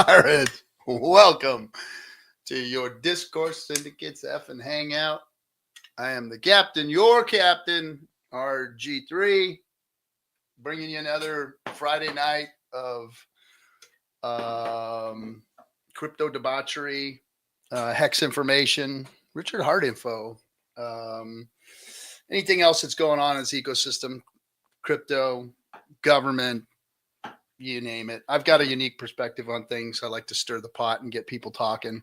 Pirates, welcome to your Discourse Syndicates FN Hangout. I am the captain, your captain, RG3, bringing you another Friday night of crypto debauchery, hex information, Richard Hart info, anything else that's going on in this ecosystem, crypto, government, you name it. I've got a unique perspective on things. I like to stir the pot and get people talking.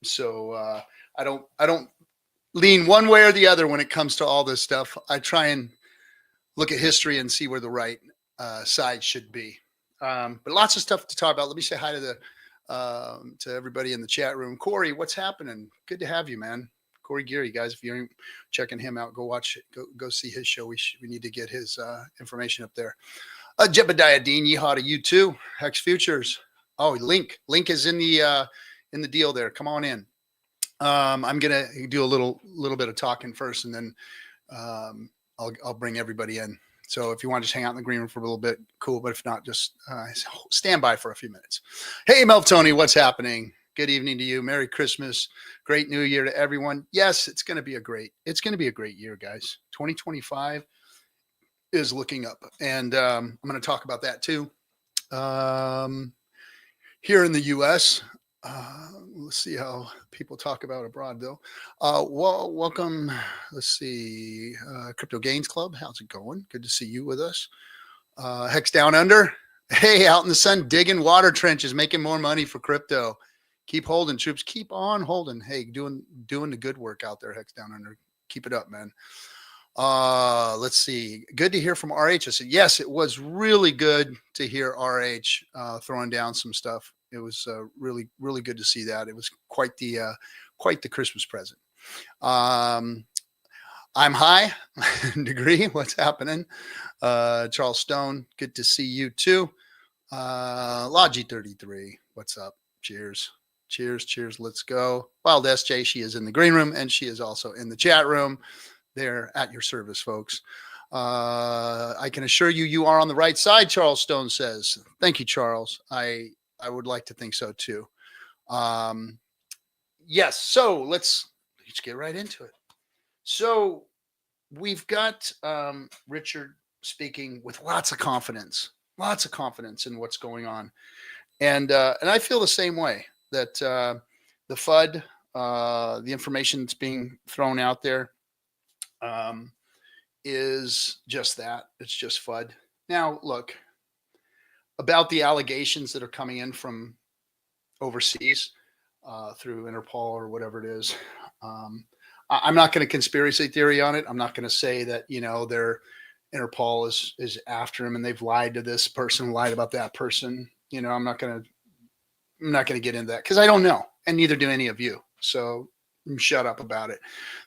So I don't lean one way or the other when it comes to all this stuff. I try and look at history and see where the right side should be. But lots of stuff to talk about. Let me say hi to everybody in the chat room. Corey, what's happening? Good to have you, man. Corey Geary, guys, if you're checking him out, go watch it. Go see his show. We need to get his information up there. Jebediah Dean, yeehaw to you too. Hex Futures. Oh, Link is in the deal there. Come on in. I'm gonna do a little bit of talking first, and then I'll bring everybody in. So if you want to just hang out in the green room for a little bit, cool. But if not, just stand by for a few minutes. Hey, Melv Tony, what's happening? Good evening to you. Merry Christmas. Great New Year to everyone. Yes, it's going to be a great year, guys. 2025 is looking up, and I'm going to talk about that too. Here in the U.S., let's see how people talk about abroad, though. Well, welcome. Let's see, Crypto Gains Club. How's it going? Good to see you with us. Hex Down Under. Hey, out in the sun, digging water trenches, making more money for crypto. Keep holding, troops. Keep on holding. Hey, doing the good work out there, Hex Down Under. Keep it up, man. Let's see. Good to hear from RH. I said, yes, it was really good to hear RH throwing down some stuff. It was really, really good to see that. It was quite the Christmas present. I'm high. Degree, what's happening? Charles Stone, good to see you too. Logi33, what's up? Cheers. Cheers. Let's go. Wild SJ, she is in the green room and she is also in the chat room. They're at your service, folks. I can assure you, you are on the right side, Charles Stone says. Thank you, Charles. I would like to think so too. Yes, so let's get right into it. So we've got Richard speaking with lots of confidence in what's going on. And I feel the same way, that the FUD, the information that's being thrown out there, is just that. It's just FUD. Now, look, about the allegations that are coming in from overseas through Interpol or whatever it is, I'm not going to conspiracy theory on it. I'm not going to say that, their Interpol is after him and they've lied to this person, lied about that person. I'm not going to get into that because I don't know, and neither do any of you. So shut up about it.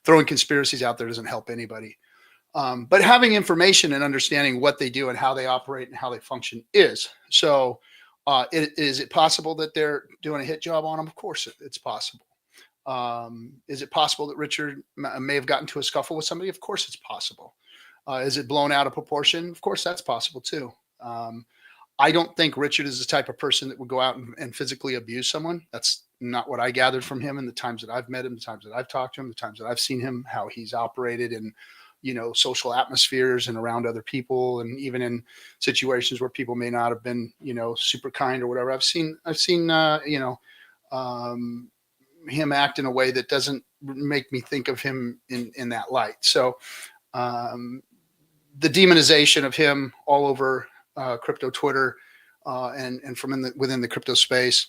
Throwing conspiracies out there doesn't help anybody. But having information and understanding what they do and how they operate and how they function is. So is it possible that they're doing a hit job on them? Of course it's possible. Is it possible that Richard may have gotten to a scuffle with somebody? Of course it's possible. Is it blown out of proportion? Of course that's possible too. I don't think Richard is the type of person that would go out and physically abuse someone. That's not what I gathered from him in the times that I've met him, the times that I've talked to him, the times that I've seen him, how he's operated in, social atmospheres and around other people. And even in situations where people may not have been, super kind or whatever. I've seen him act in a way that doesn't make me think of him in that light. So the demonization of him all over crypto Twitter and from within the crypto space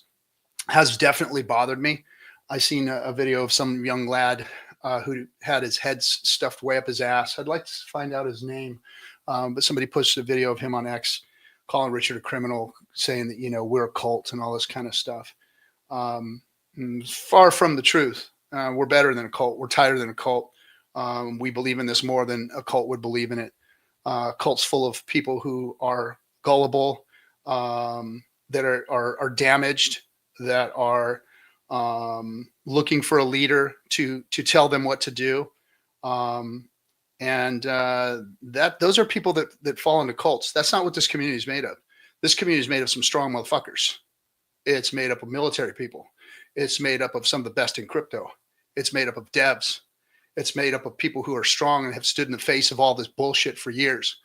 has definitely bothered me. I seen a video of some young lad who had his head stuffed way up his ass. I'd like to find out his name, but somebody posted a video of him on X calling Richard a criminal, saying that, we're a cult and all this kind of stuff. Far from the truth. We're better than a cult. We're tighter than a cult. We believe in this more than a cult would believe in it. Cults full of people who are gullible, that are damaged, that are looking for a leader to tell them what to do. And those are people that fall into cults. That's not what this community is made of. This community is made of some strong motherfuckers. It's made up of military people. It's made up of some of the best in crypto. It's made up of devs. It's made up of people who are strong and have stood in the face of all this bullshit for years.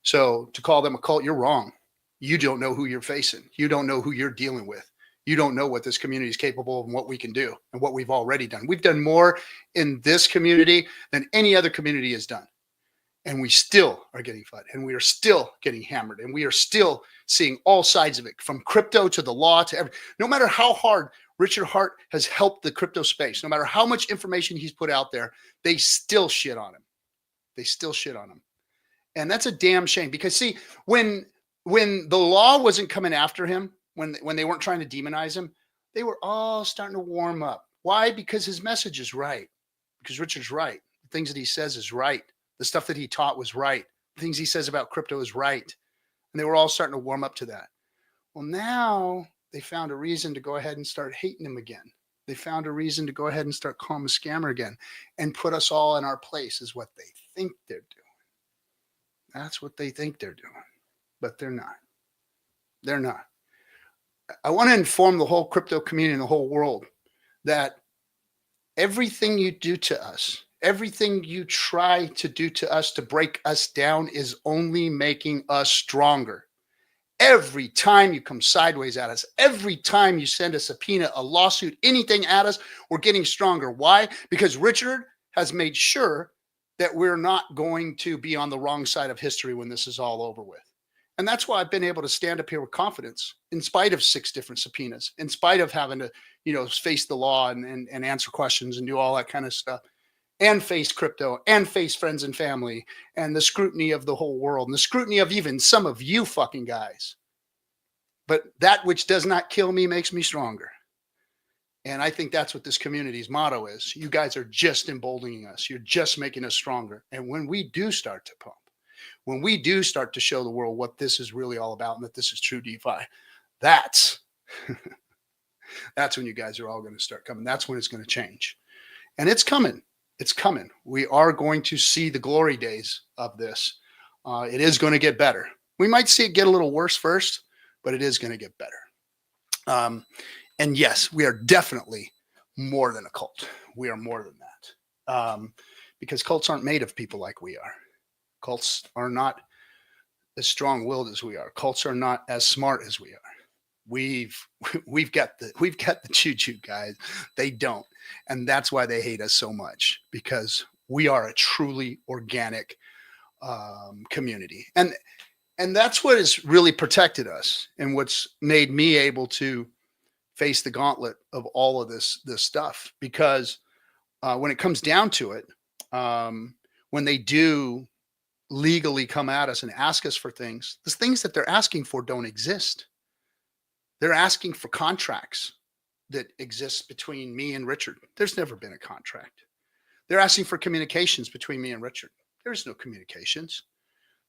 So to call them a cult, you're wrong. You don't know who you're facing. You don't know who you're dealing with. You don't know what this community is capable of and what we can do and what we've already done. We've done more in this community than any other community has done. And we still are getting FUD, and we are still getting hammered, and we are still seeing all sides of it, from crypto to the law to everything. No matter how hard Richard Hart has helped the crypto space, no matter how much information he's put out there, they still shit on him. They still shit on him. And that's a damn shame, because see, when the law wasn't coming after him, when they weren't trying to demonize him, they were all starting to warm up. Why? Because his message is right. Because Richard's right. The things that he says is right. The stuff that he taught was right. The things he says about crypto is right. And they were all starting to warm up to that. Well, now they found a reason to go ahead and start hating him again. They found a reason to go ahead and start calling him a scammer again and put us all in our place, is what they think they're doing. That's what they think they're doing. But they're not. They're not. I want to inform the whole crypto community and the whole world that everything you do to us, everything you try to do to us to break us down, is only making us stronger. Every time you come sideways at us, every time you send a subpoena, a lawsuit, anything at us, we're getting stronger. Why? Because Richard has made sure that we're not going to be on the wrong side of history when this is all over with. And that's why I've been able to stand up here with confidence, in spite of 6 different subpoenas, in spite of having to, face the law and answer questions and do all that kind of stuff, and face crypto and face friends and family and the scrutiny of the whole world and the scrutiny of even some of you fucking guys. But that which does not kill me makes me stronger. And I think that's what this community's motto is. You guys are just emboldening us. You're just making us stronger. And when we do start to pump, when we do start to show the world what this is really all about and that this is true DeFi, that's when you guys are all going to start coming. That's when it's going to change. And it's coming. It's coming. We are going to see the glory days of this. It is going to get better. We might see it get a little worse first, but it is going to get better. And yes, we are definitely more than a cult. We are more than that. Because cults aren't made of people like we are. Cults are not as strong-willed as we are. Cults are not as smart as we are. We've got the choo-choo, guys. They don't. And that's why they hate us so much, because we are a truly organic community. And that's what has really protected us, and what's made me able to face the gauntlet of all of this stuff. Because when it comes down to it, when they do legally come at us and ask us for things, the things that they're asking for don't exist. They're asking for contracts that exist between me and Richard. There's never been a contract. They're asking for communications between me and Richard. There's no communications.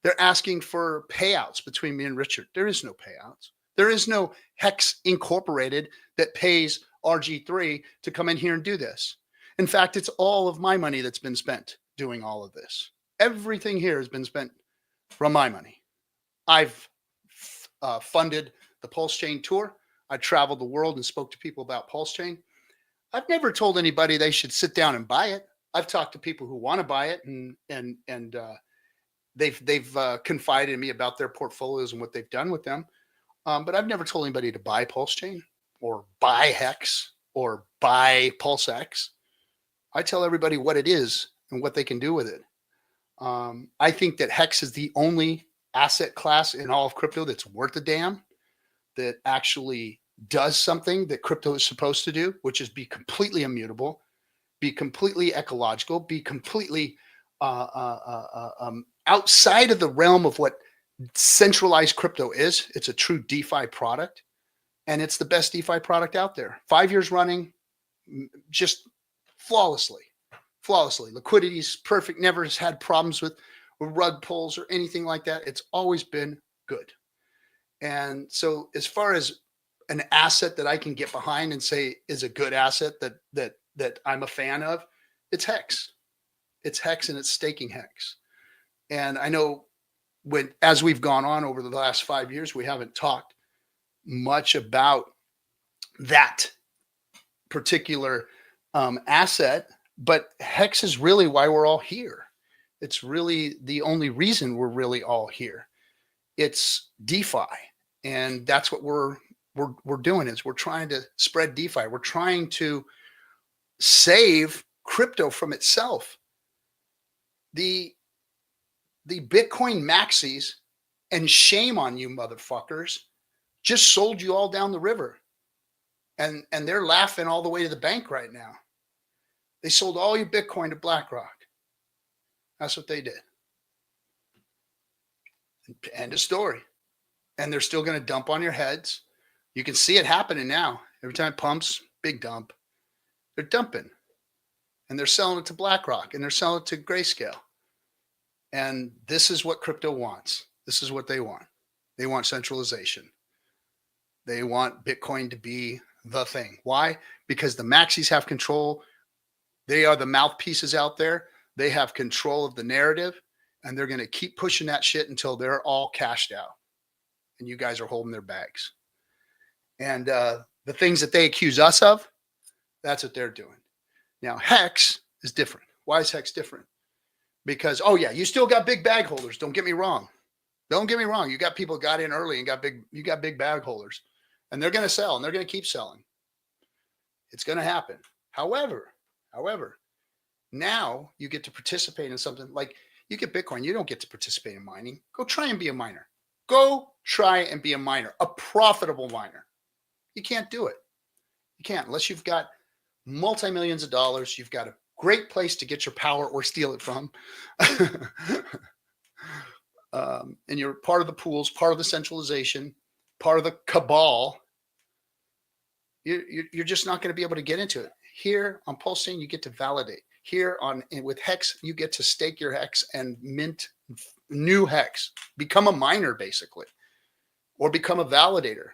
They're asking for payouts between me and Richard. There is no payouts. There is no Hex Incorporated that pays RG3 to come in here and do this. In fact, it's all of my money that's been spent doing all of this. Everything here has been spent from my money. I've funded the PulseChain tour. I traveled the world and spoke to people about PulseChain. I've never told anybody they should sit down and buy it. I've talked to people who want to buy it, and they've confided in me about their portfolios and what they've done with them. But I've never told anybody to buy PulseChain or buy Hex or buy PulseX. I tell everybody what it is and what they can do with it. I think that Hex is the only asset class in all of crypto that's worth a damn, that actually does something that crypto is supposed to do, which is be completely immutable, be completely ecological, be completely outside of the realm of what centralized crypto is. It's a true DeFi product, and it's the best DeFi product out there. 5 years running, just flawlessly. Liquidity is perfect. Never has had problems with rug pulls or anything like that. It's always been good. And so as far as an asset that I can get behind and say is a good asset that I'm a fan of, it's Hex. It's Hex, and it's staking Hex. And I know as we've gone on over the last 5 years, we haven't talked much about that particular asset. But Hex is really why we're all here. It's really the only reason we're really all here. It's DeFi, and that's what we're doing. Is we're trying to spread DeFi. We're trying to save crypto from itself. The Bitcoin maxis, and shame on you motherfuckers, just sold you all down the river, and they're laughing all the way to the bank right now. They sold all your Bitcoin to BlackRock. That's what they did. End of story. And they're still going to dump on your heads. You can see it happening now. Every time it pumps, big dump. They're dumping. And they're selling it to BlackRock, and they're selling it to Grayscale. And this is what crypto wants. This is what they want. They want centralization. They want Bitcoin to be the thing. Why? Because the maxis have control. They are the mouthpieces out there. They have control of the narrative, and they're going to keep pushing that shit until they're all cashed out. And you guys are holding their bags. And the things that they accuse us of, that's what they're doing. Now, Hex is different. Why is Hex different? Because, oh yeah, you still got big bag holders. Don't get me wrong. Don't get me wrong. You got people who got in early and you got big bag holders, and they're going to sell, and they're going to keep selling. It's going to happen. However, now you get to participate in something like you get Bitcoin. You don't get to participate in mining. Go try and be a miner. Go try and be a miner, a profitable miner. You can't do it. You can't unless you've got multi-millions of dollars. You've got a great place to get your power or steal it from. And you're part of the pools, part of the centralization, part of the cabal. You're just not going to be able to get into it. Here on PulseChain, you get to validate. Here with Hex, you get to stake your Hex and mint new Hex. Become a miner, basically, or become a validator.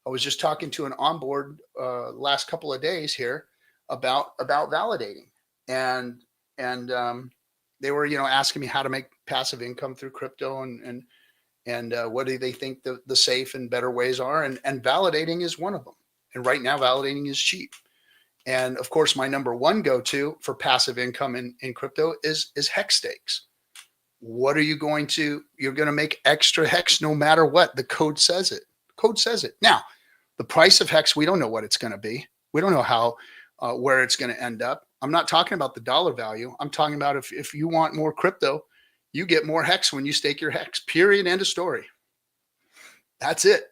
I was just talking to an onboard last couple of days here about validating, and they were asking me how to make passive income through crypto and what do they think the safe and better ways are, and validating is one of them. And right now, validating is cheap. And of course, my number one go-to for passive income in crypto is Hex stakes. What are you going to? You're going to make extra Hex no matter what. The code says it. Code says it. Now, the price of Hex, we don't know what it's going to be. We don't know how where it's going to end up. I'm not talking about the dollar value. I'm talking about if you want more crypto, you get more Hex when you stake your Hex. Period. End of story. That's it.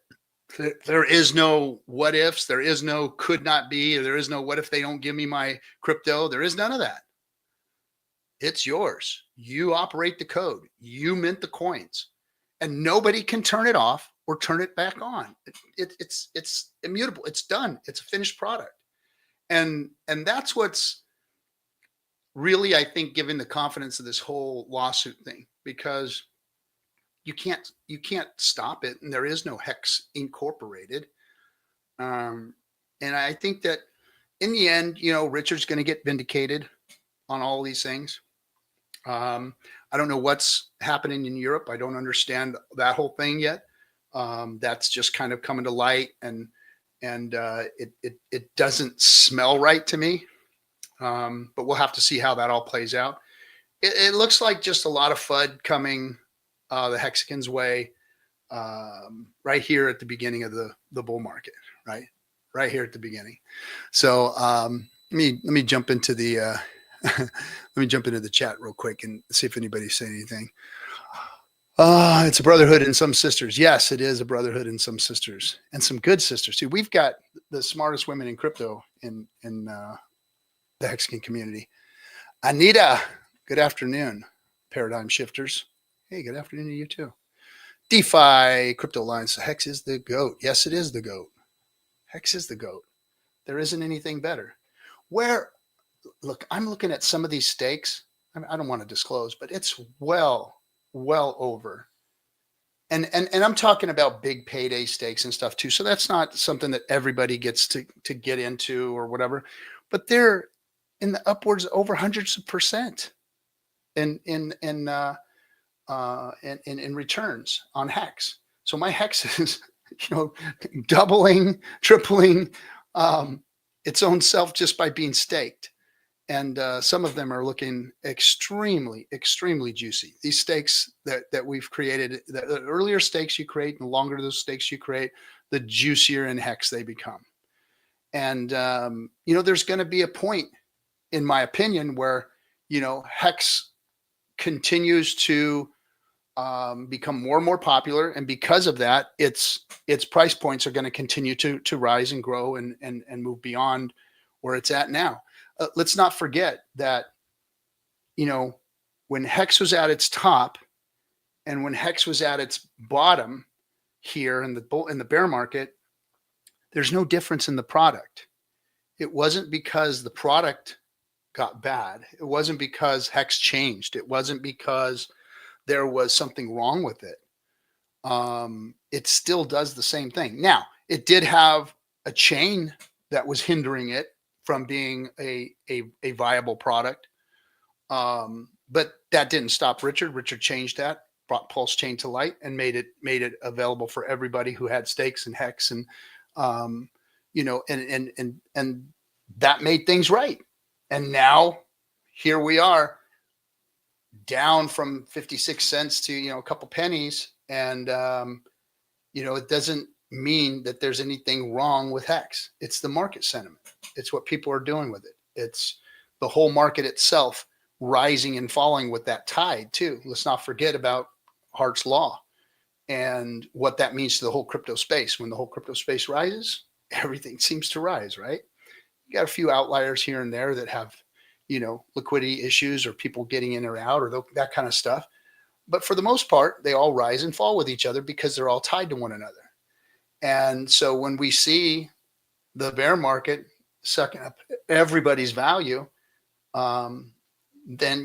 There is no what ifs. There is no could not be. There is no what if they don't give me my crypto. There is none of that. It's yours. You operate the code. You mint the coins, and nobody can turn it off or turn it back on. It's immutable. It's done. It's a finished product, and that's what's really, I think, giving the confidence of this whole lawsuit thing, because you can't stop it, and there is no Hex Incorporated. And I think that in the end, Richard's going to get vindicated on all these things. I don't know what's happening in Europe. I don't understand that whole thing yet. That's just kind of coming to light, and it doesn't smell right to me. But we'll have to see how that all plays out. It looks like just a lot of FUD coming the Hexicans way, right here at the beginning of the bull market, right here at the beginning. So let me jump into the let me jump into the chat real quick and see if anybody's saying anything. It's a brotherhood and some sisters. Yes, it is a brotherhood and some sisters, and some good sisters too. We've got the smartest women in crypto in the Hexican community. Anita, good afternoon. Paradigm shifters. Hey, good afternoon to you too. DeFi Crypto Alliance. Hex is the GOAT. Yes, it is the GOAT. Hex is the GOAT. There isn't anything better. Look, I'm looking at some of these stakes. I don't want to disclose, but it's well over. And I'm talking about big payday stakes and stuff too. So that's not something that everybody gets to get into or whatever. But they're in the upwards over hundreds of percent in returns on Hex. So my Hex is, doubling, tripling, its own self just by being staked. And some of them are looking extremely, extremely juicy. These stakes that we've created, the earlier stakes you create, and the longer those stakes you create, the juicier in Hex they become. And there's going to be a point, in my opinion, where Hex continues to become more and more popular, and because of that, its price points are going to continue to rise and grow and move beyond where it's at now. Let's not forget that when Hex was at its top and when Hex was at its bottom here in the bear market, there's no difference in the product. It wasn't because the product got bad. It wasn't because Hex changed. It wasn't because there was something wrong with it. It still does the same thing. Now, it did have a chain that was hindering it from being a viable product. But that didn't stop Richard. Richard changed that, brought PulseChain to light, and made it available for everybody who had stakes in Hex, and and that made things right. And now here we are, down from 56 cents to a couple pennies, and it doesn't mean that there's anything wrong with Hex. It's the market sentiment. It's what people are doing with it. It's the whole market itself rising and falling with that tide too. Let's not forget about Hart's law and what that means to the whole crypto space. When the whole crypto space rises, everything seems to rise, right? You got a few outliers here and there that have liquidity issues or people getting in or out or that kind of stuff. But for the most part, they all rise and fall with each other because they're all tied to one another. And so when we see the bear market sucking up everybody's value, then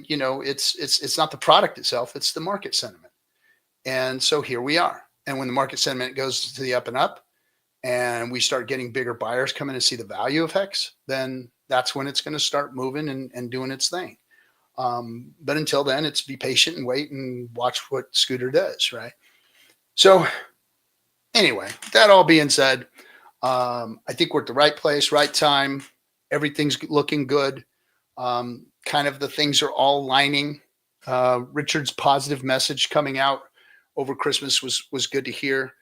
it's not the product itself, it's the market sentiment. And so here we are. And when the market sentiment goes to the up and up, and we start getting bigger buyers coming to see the value of Hex, then that's when it's going to start moving and doing its thing. But until then, it's be patient and wait and watch what Scooter does, right? So anyway, that all being said, I think we're at the right place, right time. Everything's looking good. Kind of the things are all lining. Richard's positive message coming out over Christmas was good to hear.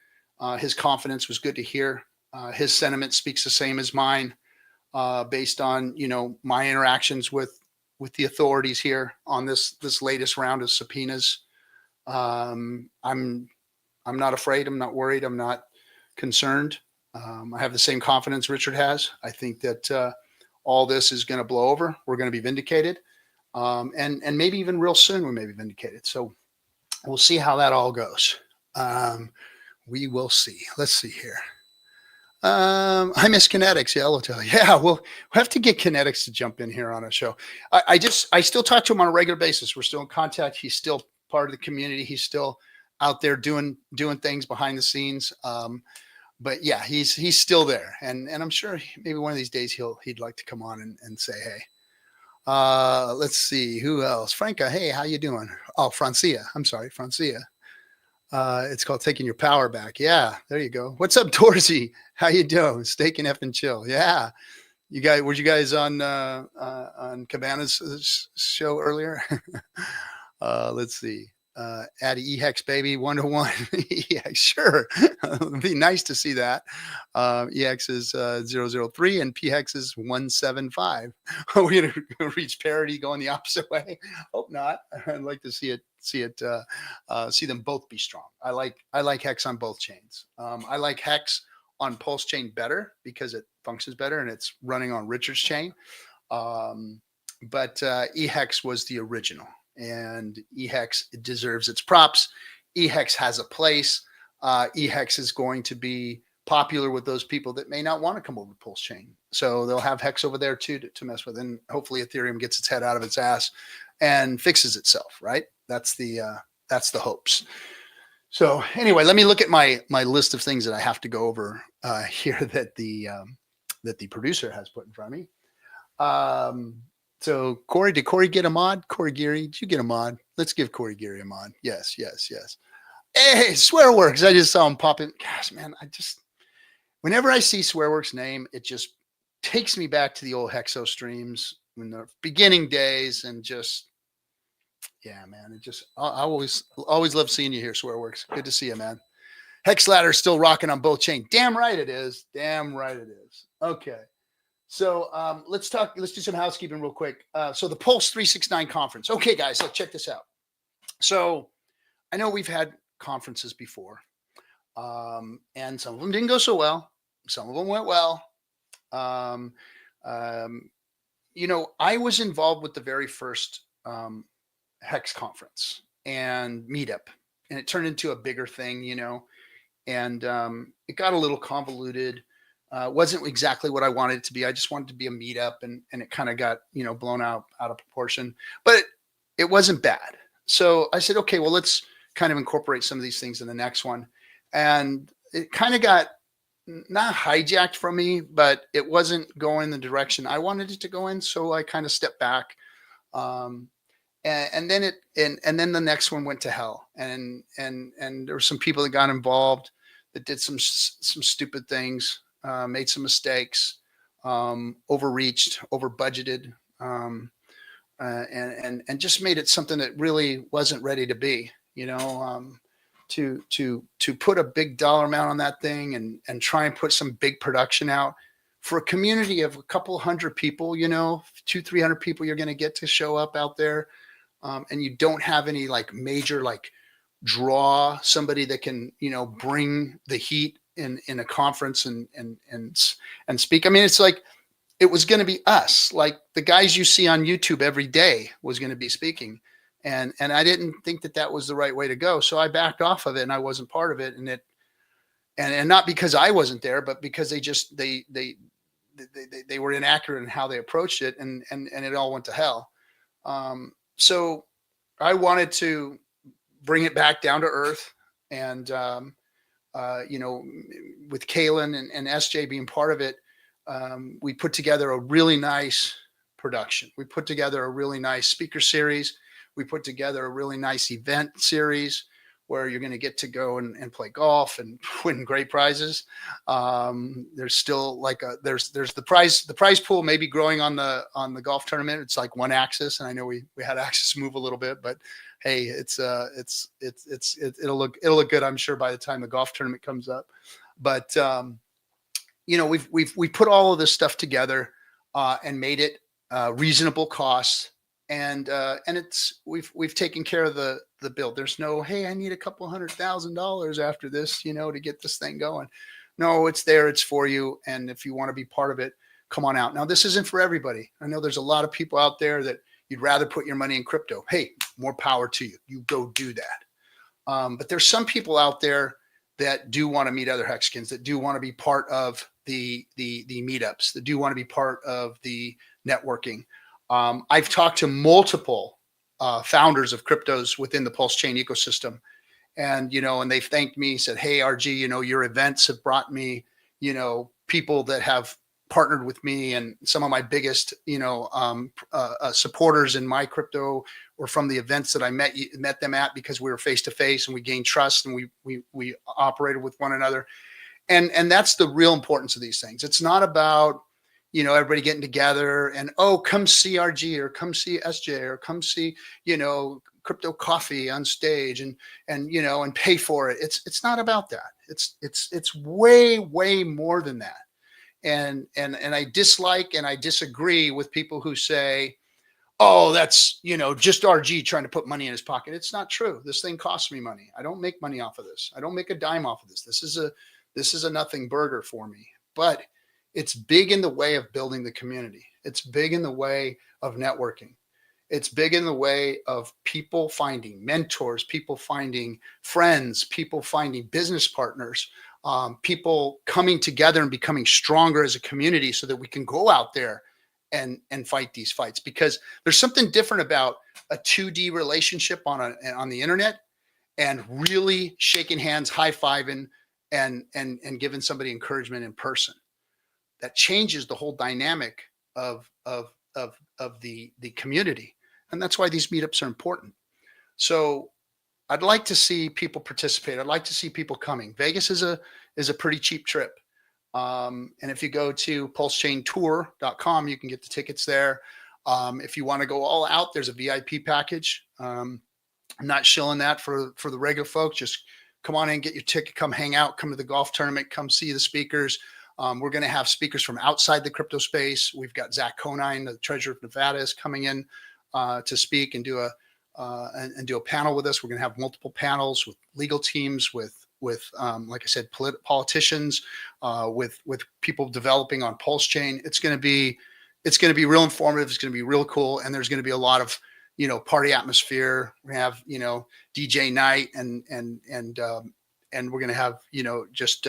His confidence was good to hear. His sentiment speaks the same as mine, based on my interactions with the authorities here on this latest round of subpoenas. I'm not afraid. I'm not worried. I'm not concerned. I have the same confidence Richard has. I think that all this is going to blow over. We're going to be vindicated, and maybe even real soon we may be vindicated. So we'll see how that all goes. We will see. Let's see here. I miss Kinetics. Yeah, I'll tell you. Yeah, we'll have to get Kinetics to jump in here on a show. I still talk to him on a regular basis. We're still in contact. He's still part of the community. He's still out there doing things behind the scenes. But yeah, he's still there. And I'm sure maybe one of these days he'd like to come on and say, hey. Let's see who else. Franca, hey, how you doing? Oh, Francia. I'm sorry, Francia. It's called Taking Your Power Back. Yeah, there you go. What's up, Dorsey? How you doing? Steak and F and chill. Yeah, were you guys on Cabana's show earlier? Let's see. Add EHEX baby 101. Yeah, sure. It'd be nice to see that. EX is 003 and PHEX is 175. Are we going to reach parity going the opposite way? Hope not. I'd like to see them both be strong. I like Hex on both chains. I like Hex on PulseChain better because it functions better and it's running on Richard's chain. But EHEX was the original. And EHEX deserves its props. EHEX has a place. EHEX is going to be popular with those people that may not want to come over to PulseChain. So they'll have Hex over there too to mess with. And hopefully Ethereum gets its head out of its ass and fixes itself, right? That's the hopes. So anyway, let me look at my list of things that I have to go over here that the producer has put in front of me. So Corey, did Corey get a mod? Corey Geary, did you get a mod? Let's give Corey Geary a mod. Yes. Hey, Swearworks. I just saw him pop in. Gosh, man, whenever I see Swearworks' name, it just takes me back to the old Hexo streams in the beginning days, and just, yeah, man, it just, I always love seeing you here, Swearworks. Good to see you, man. Hex ladder is still rocking on both chain. Damn right it is. Damn right it is. Okay. So let's do some housekeeping real quick. So the Pulse 369 conference. Okay, guys, let's check this out. So I know we've had conferences before, and some of them didn't go so well. Some of them went well. Um, um, I was involved with the very first Hex conference and meetup, and it turned into a bigger thing, and it got a little convoluted. Wasn't exactly what I wanted it to be. I just wanted to be a meetup, and it kind of got, blown out of proportion, but it wasn't bad. So I said, okay, well, let's kind of incorporate some of these things in the next one. And it kind of got not hijacked from me, but it wasn't going in the direction I wanted it to go in. So I kind of stepped back. And then then the next one went to hell. And there were some people that got involved that did some stupid things, made some mistakes, overreached, over budgeted, and just made it something that really wasn't ready to be, to put a big dollar amount on that thing and try and put some big production out for a community of a couple hundred people, 200-300 people you're going to get to show up out there. And you don't have any like major, like draw somebody that can, bring the heat in a conference and speak. I mean, it's like, it was going to be us, like the guys you see on YouTube every day was going to be speaking. And I didn't think that was the right way to go. So I backed off of it, and I wasn't part of it. And not because I wasn't there, but because they were inaccurate in how they approached it, and it all went to hell. So I wanted to bring it back down to earth, and with Kalen and SJ being part of it, we put together a really nice production. We put together a really nice speaker series. We put together a really nice event series where you're going to get to go and play golf and win great prizes. There's still like there's the prize pool may be growing on the golf tournament. It's like one axis, and I know we had axis move a little bit, but hey, it'll look good, I'm sure, by the time the golf tournament comes up. But we put all of this stuff together and made it reasonable costs. And we've taken care of the build. There's no, hey, I need a couple $100,000 after this, to get this thing going. No, it's there. It's for you. And if you want to be part of it, come on out. Now, this isn't for everybody. I know there's a lot of people out there that you'd rather put your money in crypto. Hey, more power to you. You go do that. But there's some people out there that do want to meet other Hexicans, that do want to be part of the meetups, that do want to be part of the networking. I've talked to multiple founders of cryptos within the PulseChain ecosystem, and and they've thanked me, said, "Hey, RG, your events have brought me, people that have partnered with me, and some of my biggest, supporters in my crypto were from the events that I met them at, because we were face to face and we gained trust and we operated with one another, and that's the real importance of these things. It's not about everybody getting together and, oh, come see RG or come see SJ or come see, crypto coffee on stage and pay for it. It's not about that. It's way, way more than that. And I dislike and I disagree with people who say, oh, that's, just RG trying to put money in his pocket. It's not true. This thing costs me money. I don't make money off of this. I don't make a dime off of this. This is a nothing burger for me, but it's big in the way of building the community. It's big in the way of networking. It's big in the way of people finding mentors, people finding friends, people finding business partners, people coming together and becoming stronger as a community so that we can go out there and fight these fights. Because there's something different about a 2D relationship on the internet and really shaking hands, high-fiving, and giving somebody encouragement in person. That changes the whole dynamic of the community. And that's why these meetups are important. So I'd like to see people participate. I'd like to see people coming. Vegas is a pretty cheap trip. And if you go to pulsechaintour.com, you can get the tickets there. If you want to go all out, there's a VIP package. I'm not shilling that for the regular folks. Just come on in, get your ticket, come hang out, come to the golf tournament, come see the speakers. We're going to have speakers from outside the crypto space. We've got Zach Conine, the treasurer of Nevada, is coming in to speak and do a panel with us. We're going to have multiple panels with legal teams, with like I said, politicians, with people developing on PulseChain. It's going to be real informative. It's going to be real cool, and there's going to be a lot of party atmosphere. We have DJ night and we're going to have just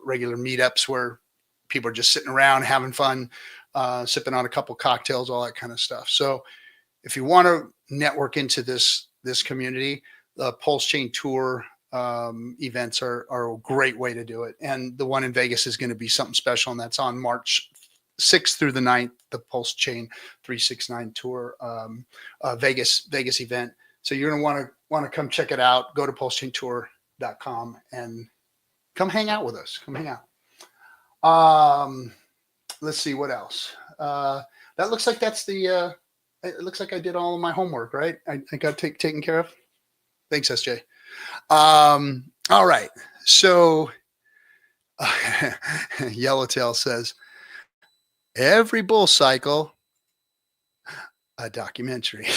regular meetups where people are just sitting around having fun, sipping on a couple cocktails, all that kind of stuff. So if you want to network into this community, the PulseChain Tour events are a great way to do it. And the one in Vegas is going to be something special, and that's on March 6th through the 9th, the PulseChain 369 Tour Vegas event. So you're going to want to come check it out. Go to pulsechaintour.com and come hang out with us. Come hang out. Let's see what else. That looks like that's the. It looks like I did all of my homework, right? I got taken care of. Thanks, SJ. All right. So Yellowtail says, every bull cycle, a documentary.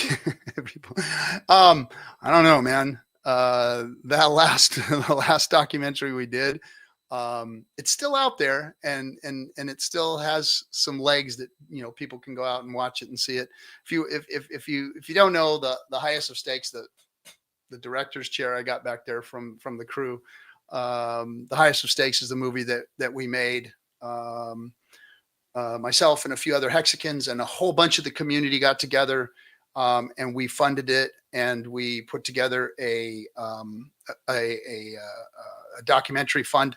I don't know, man. The last documentary we did, it's still out there, and it still has some legs that people can go out and watch it and see it. If you don't know, the highest of stakes, the director's chair I got back there from the crew, the highest of stakes is the movie that we made. Myself and a few other Hexicans and a whole bunch of the community got together, and we funded it, and we put together a documentary fund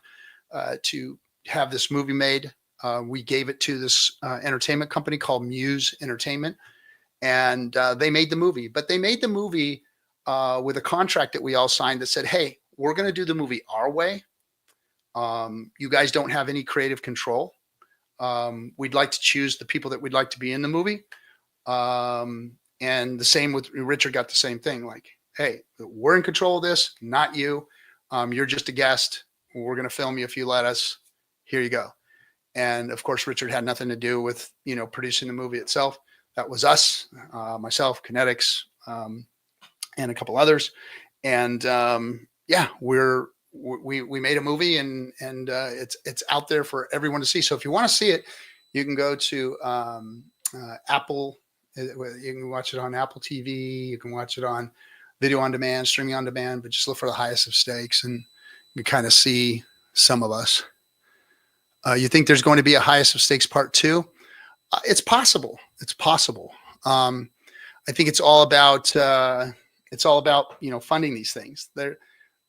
to have this movie made. We gave it to this entertainment company called Muse Entertainment, and they made the movie. But they made the movie with a contract that we all signed that said, "Hey, we're going to do the movie our way. You guys don't have any creative control. We'd like to choose the people that we'd like to be in the movie." And the same with Richard, got the same thing. Like, hey, we're in control of this, not you. You're just a guest. We're going to film you if you let us. Here you go. And of course, Richard had nothing to do with, producing the movie itself. That was us, myself, Kinetics, and a couple others. And yeah, we made a movie, and it's out there for everyone to see. So if you want to see it, you can go to Apple. You can watch it on Apple TV. You can watch it on video on demand, streaming on demand. But just look for the highest of stakes, and you kind of see some of us. You think there's going to be a highest of stakes part 2? It's possible. It's possible. I think it's all about funding these things.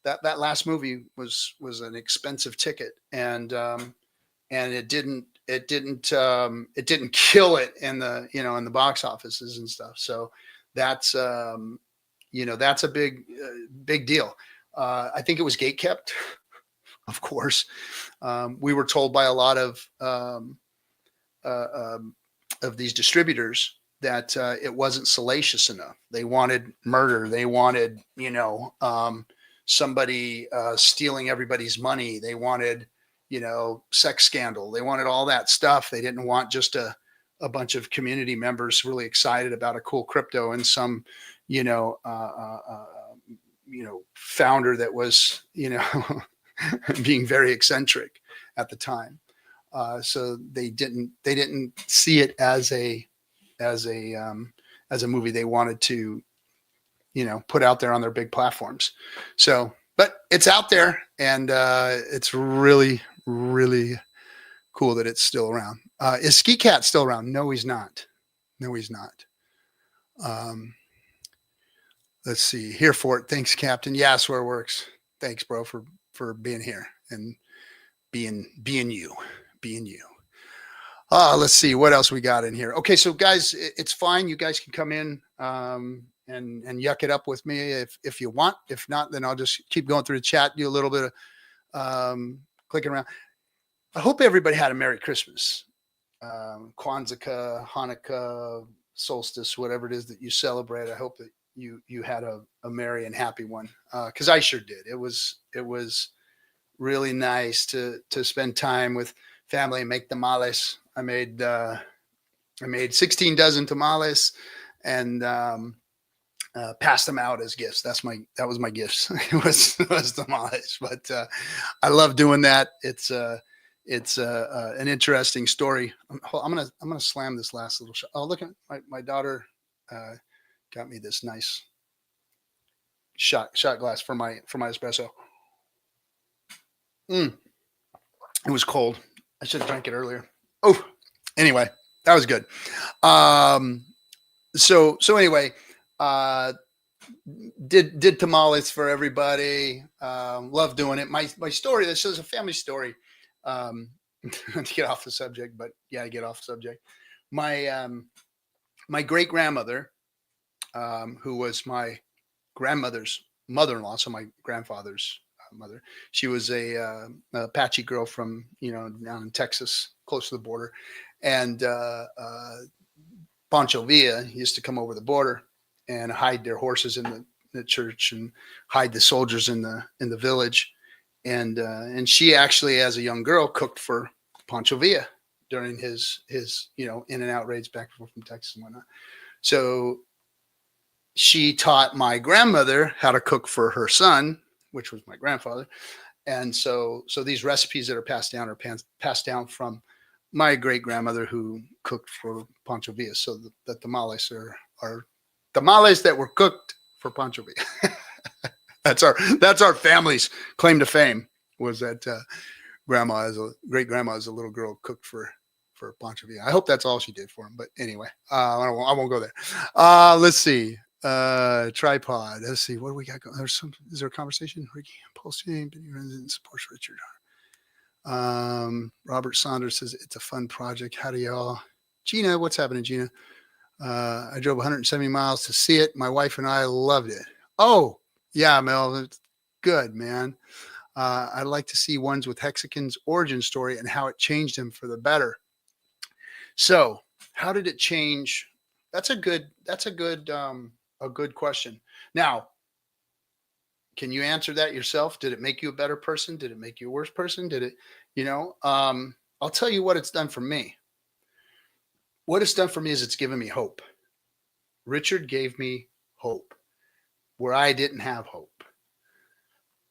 That last movie was an expensive ticket, and it didn't kill it in the in the box offices and stuff. So that's that's a big deal. I think it was gatekept, of course. We were told by a lot of these distributors that it wasn't salacious enough. They wanted murder. They wanted somebody stealing everybody's money. They wanted sex scandal. They wanted all that stuff. They didn't want just a bunch of community members really excited about a cool crypto and some founder that was being very eccentric at the time. So they didn't see it as a movie they wanted to put out there on their big platforms. So, but it's out there, and it's really, really cool that it's still around. Is Ski Cat still around? No, he's not. No, he's not. Let's see. Here for it. Thanks, Captain. Yeah, swear works. Thanks, bro, for being here and being you. Let's see what else we got in here. Okay, so guys, it's fine. You guys can come in and yuck it up with me if you want. If not, then I'll just keep going through the chat, do a little bit of clicking around. I hope everybody had a Merry Christmas. Kwanzaa, Hanukkah, solstice, whatever it is that you celebrate. I hope that you had a merry and happy one, because I sure did. It was really nice to spend time with family and make tamales. I made 16 dozen tamales, and passed them out as gifts. That was my gifts. It was tamales, but I love doing that. It's an interesting story. I'm gonna slam this last little shot. Oh, look at my daughter uh, got me this nice shot glass for my espresso. Mm, it was cold. I should have drank it earlier. Oh, anyway, that was good. Um, so anyway, uh, did tamales for everybody. Love doing it. My story. This is a family story. Um, to get off the subject, but yeah, to get off the subject. My my great grandmother, who was my grandmother's mother-in-law, so my grandfather's mother. She was a Apache girl from down in Texas, close to the border, and Pancho Villa used to come over the border and hide their horses in the church and hide the soldiers in the village, and she actually, as a young girl, cooked for Pancho Villa during his in and out raids back and forth from Texas and whatnot. So she taught my grandmother how to cook for her son, which was my grandfather. And so these recipes that are passed down from my great grandmother who cooked for Pancho Villa. So the tamales are tamales that were cooked for Pancho Villa. that's our family's claim to fame, was that great grandma as a little girl cooked for Pancho Villa. I hope that's all she did for him. But anyway, I won't go there. Let's see. Tripod. Let's see. What do we got going? Is there a conversation? Ricky, PulseChain, supports Richard. Robert Saunders says it's a fun project. How do y'all? Gina, what's happening, Gina? I drove 170 miles to see it. My wife and I loved it. Oh, yeah, Mel. It's good, man. I'd like to see ones with Hexican's origin story and how it changed him for the better. So, how did it change? That's a good question. Now, can you answer that yourself? Did it make you a better person? Did it make you a worse person? Did it, I'll tell you what it's done for me. What it's done for me is it's given me hope. Richard gave me hope where I didn't have hope.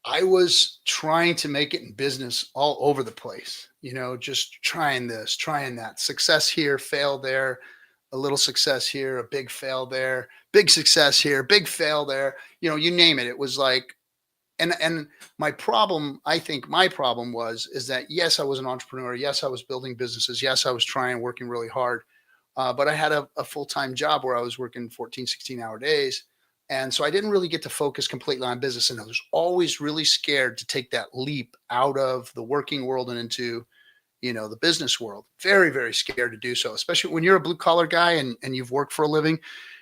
I was trying to make it in business all over the place, just trying this, trying that. Success here, fail there, a little success here, a big fail there, big success here, big fail there. You name it. It was like, and my problem is that, yes, I was an entrepreneur. Yes, I was building businesses. Yes, I was working really hard. But I had a full-time job where I was working 14, 16-hour days. And so I didn't really get to focus completely on business. And I was always really scared to take that leap out of the working world and into, the business world. Very, very scared to do so, especially when you're a blue collar guy and you've worked for a living.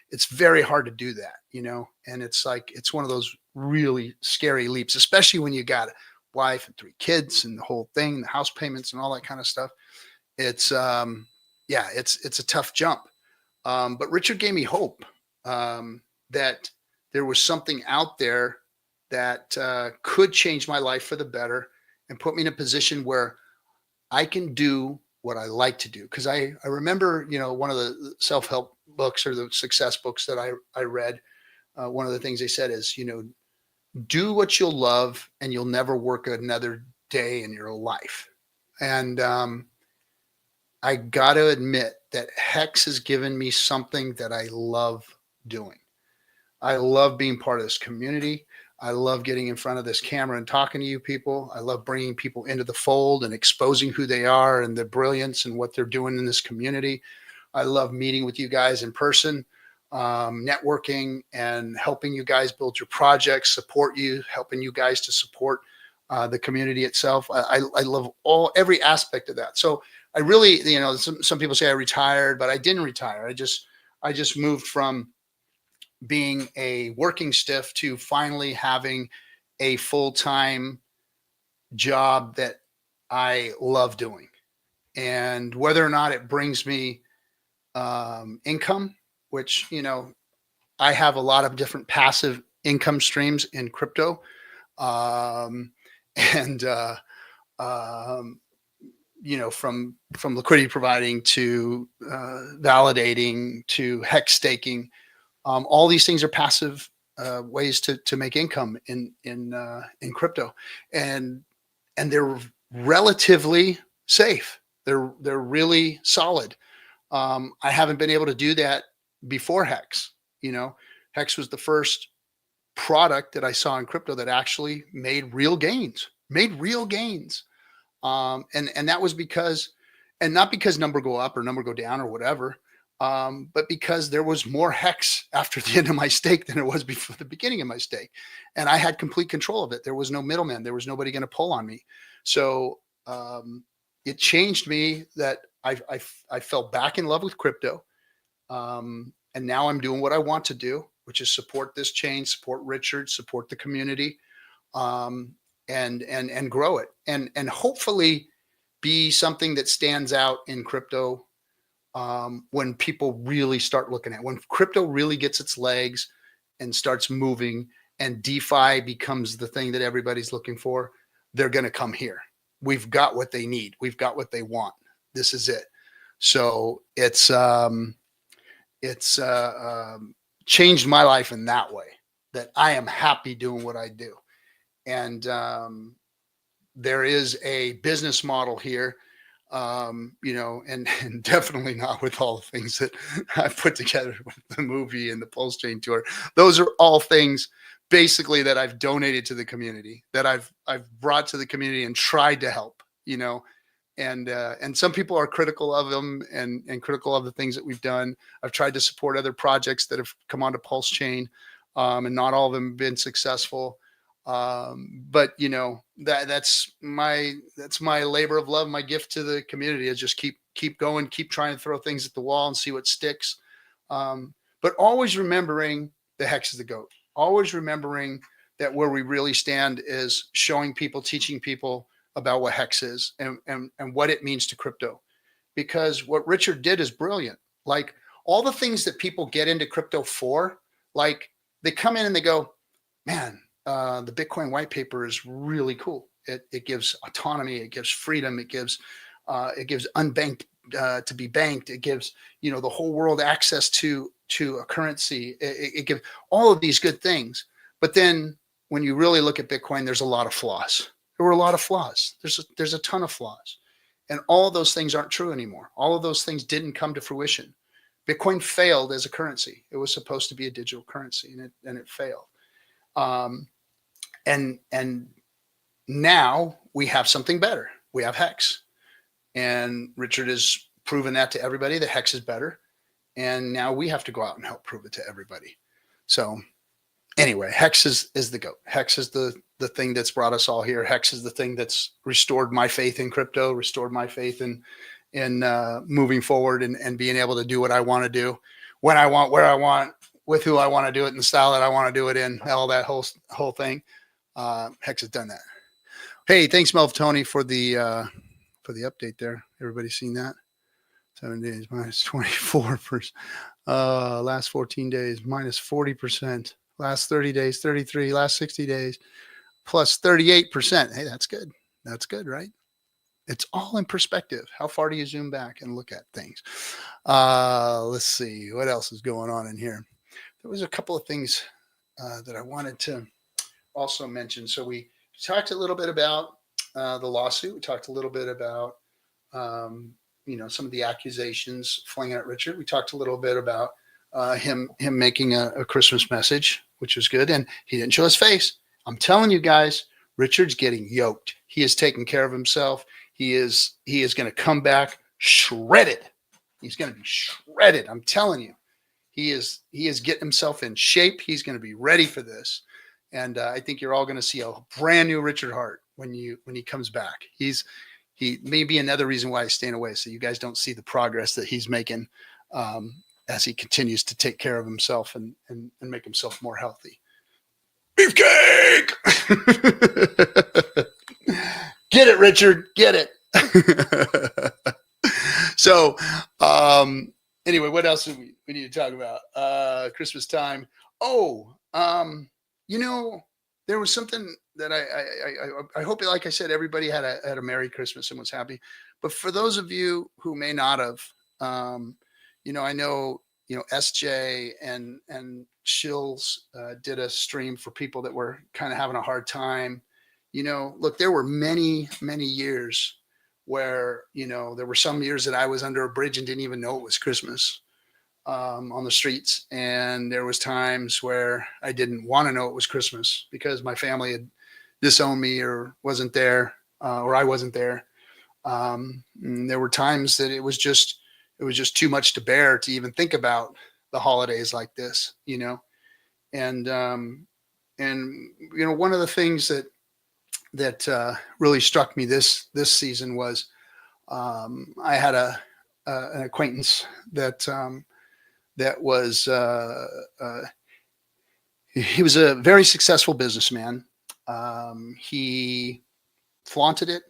It's very hard to do that, and it's one of those really scary leaps, especially when you got a wife and 3 kids and the whole thing, the house payments and all that kind of stuff. It's, it's a tough jump. But Richard gave me hope that there was something out there that could change my life for the better and put me in a position where I can do what I like to do. Because I remember, one of the self-help books or the success books that I read, one of the things they said is, do what you'll love and you'll never work another day in your life. And I got to admit that Hex has given me something that I love doing. I love being part of this community. I love getting in front of this camera and talking to you people. I love bringing people into the fold and exposing who they are and their brilliance and what they're doing in this community. I love meeting with you guys in person, networking and helping you guys build your projects, support you, helping you guys to support the community itself. I love every aspect of that. So I really, some people say I retired, but I didn't retire. I just moved from being a working stiff to finally having a full-time job that I love doing. And whether or not it brings me income, which, you know, I have a lot of different passive income streams in crypto. Um, and, um, you know, from liquidity providing to validating to hex staking, all these things are passive ways to make income in crypto, and they're relatively safe. They're really solid. I haven't been able to do that before Hex. You know, Hex was the first product that I saw in crypto that actually made real gains. Made real gains. And that was because, and not because number go up or number go down or whatever, but because there was more hex after the end of my stake than it was before the beginning of my stake, and I had complete control of it. There was no middleman. There was nobody going to pull on me. So it changed me that I fell back in love with crypto, and now I'm doing what I want to do, which is support this chain, support Richard, support the community. And grow it, and hopefully be something that stands out in crypto when people really start looking at it. When crypto really gets its legs and starts moving, and DeFi becomes the thing that everybody's looking for, they're going to come here. We've got what they need. We've got what they want. This is it. So it's changed my life in that way, that I am happy doing what I do. And there is a business model here, you know, and definitely not with all the things that I put together with the movie and the PulseChain tour. Those are all things basically that I've donated to the community, that I've brought to the community and tried to help, you know. And some people are critical of them and critical of the things that we've done. I've tried to support other projects that have come onto PulseChain, and not all of them have been successful. But you know, that's my labor of love, my gift to the community, is just keep going, keep trying to throw things at the wall and see what sticks. But always remembering the hex is the goat. Always remembering that where we really stand is showing people, teaching people about what hex is and what it means to crypto. Because what Richard did is brilliant. Like all the things that people get into crypto for, like they come in and they go, man, the Bitcoin white paper is really cool. It gives autonomy, it gives freedom, it gives unbanked to be banked, it gives, you know, the whole world access to a currency. It gives all of these good things. But then when you really look at Bitcoin, there's a lot of flaws. There were a lot of flaws. There's a ton of flaws, and all of those things aren't true anymore. All of those things didn't come to fruition. Bitcoin failed as a currency. It was supposed to be a digital currency, and it failed. And now we have something better. We have Hex, and Richard has proven that to everybody, that Hex is better. And now we have to go out and help prove it to everybody. So anyway, Hex is the GOAT. Hex is the thing that's brought us all here. Hex is the thing that's restored my faith in crypto, restored my faith in moving forward and being able to do what I want to do, when I want, where I want, with who I want to do it, in the style that I want to do it in, all that whole thing. Hex has done that. Hey, thanks, Melv Tony, for the update there. Everybody seen that? 7 days minus 24%. Last 14 days minus 40%. Last 30 days 33. Last 60 days plus 38%. Hey, that's good. That's good, right? It's all in perspective. How far do you zoom back and look at things? Let's see what else is going on in here. There was a couple of things that I wanted to also mention. So we talked a little bit about the lawsuit. We talked a little bit about you know, some of the accusations flying at Richard. We talked a little bit about him making a Christmas message, which was good, and he didn't show his face. I'm telling you guys, Richard's getting yoked. He is taking care of himself. He is going to come back shredded. He's going to be shredded. I'm telling you, he is getting himself in shape. He's going to be ready for this, and I think you're all going to see a brand new Richard Hart when he comes back. He may be another reason why he's staying away, so you guys don't see the progress that he's making as he continues to take care of himself and make himself more healthy. Beefcake! Get it, Richard. Get it. So, anyway, what else do we need to talk about? Christmas time. Oh, there was something that I hope, like I said, everybody had a Merry Christmas and was happy. But for those of you who may not have, I know, SJ and Shills did a stream for people that were kind of having a hard time. Look, there were many, many years where, there were some years that I was under a bridge and didn't even know it was Christmas on the streets. And there was times where I didn't want to know it was Christmas because my family had disowned me or wasn't there, or I wasn't there. There were times that it was just too much to bear to even think about the holidays like this, and one of the things that really struck me this season was I had an acquaintance that was he was a very successful businessman. He flaunted it.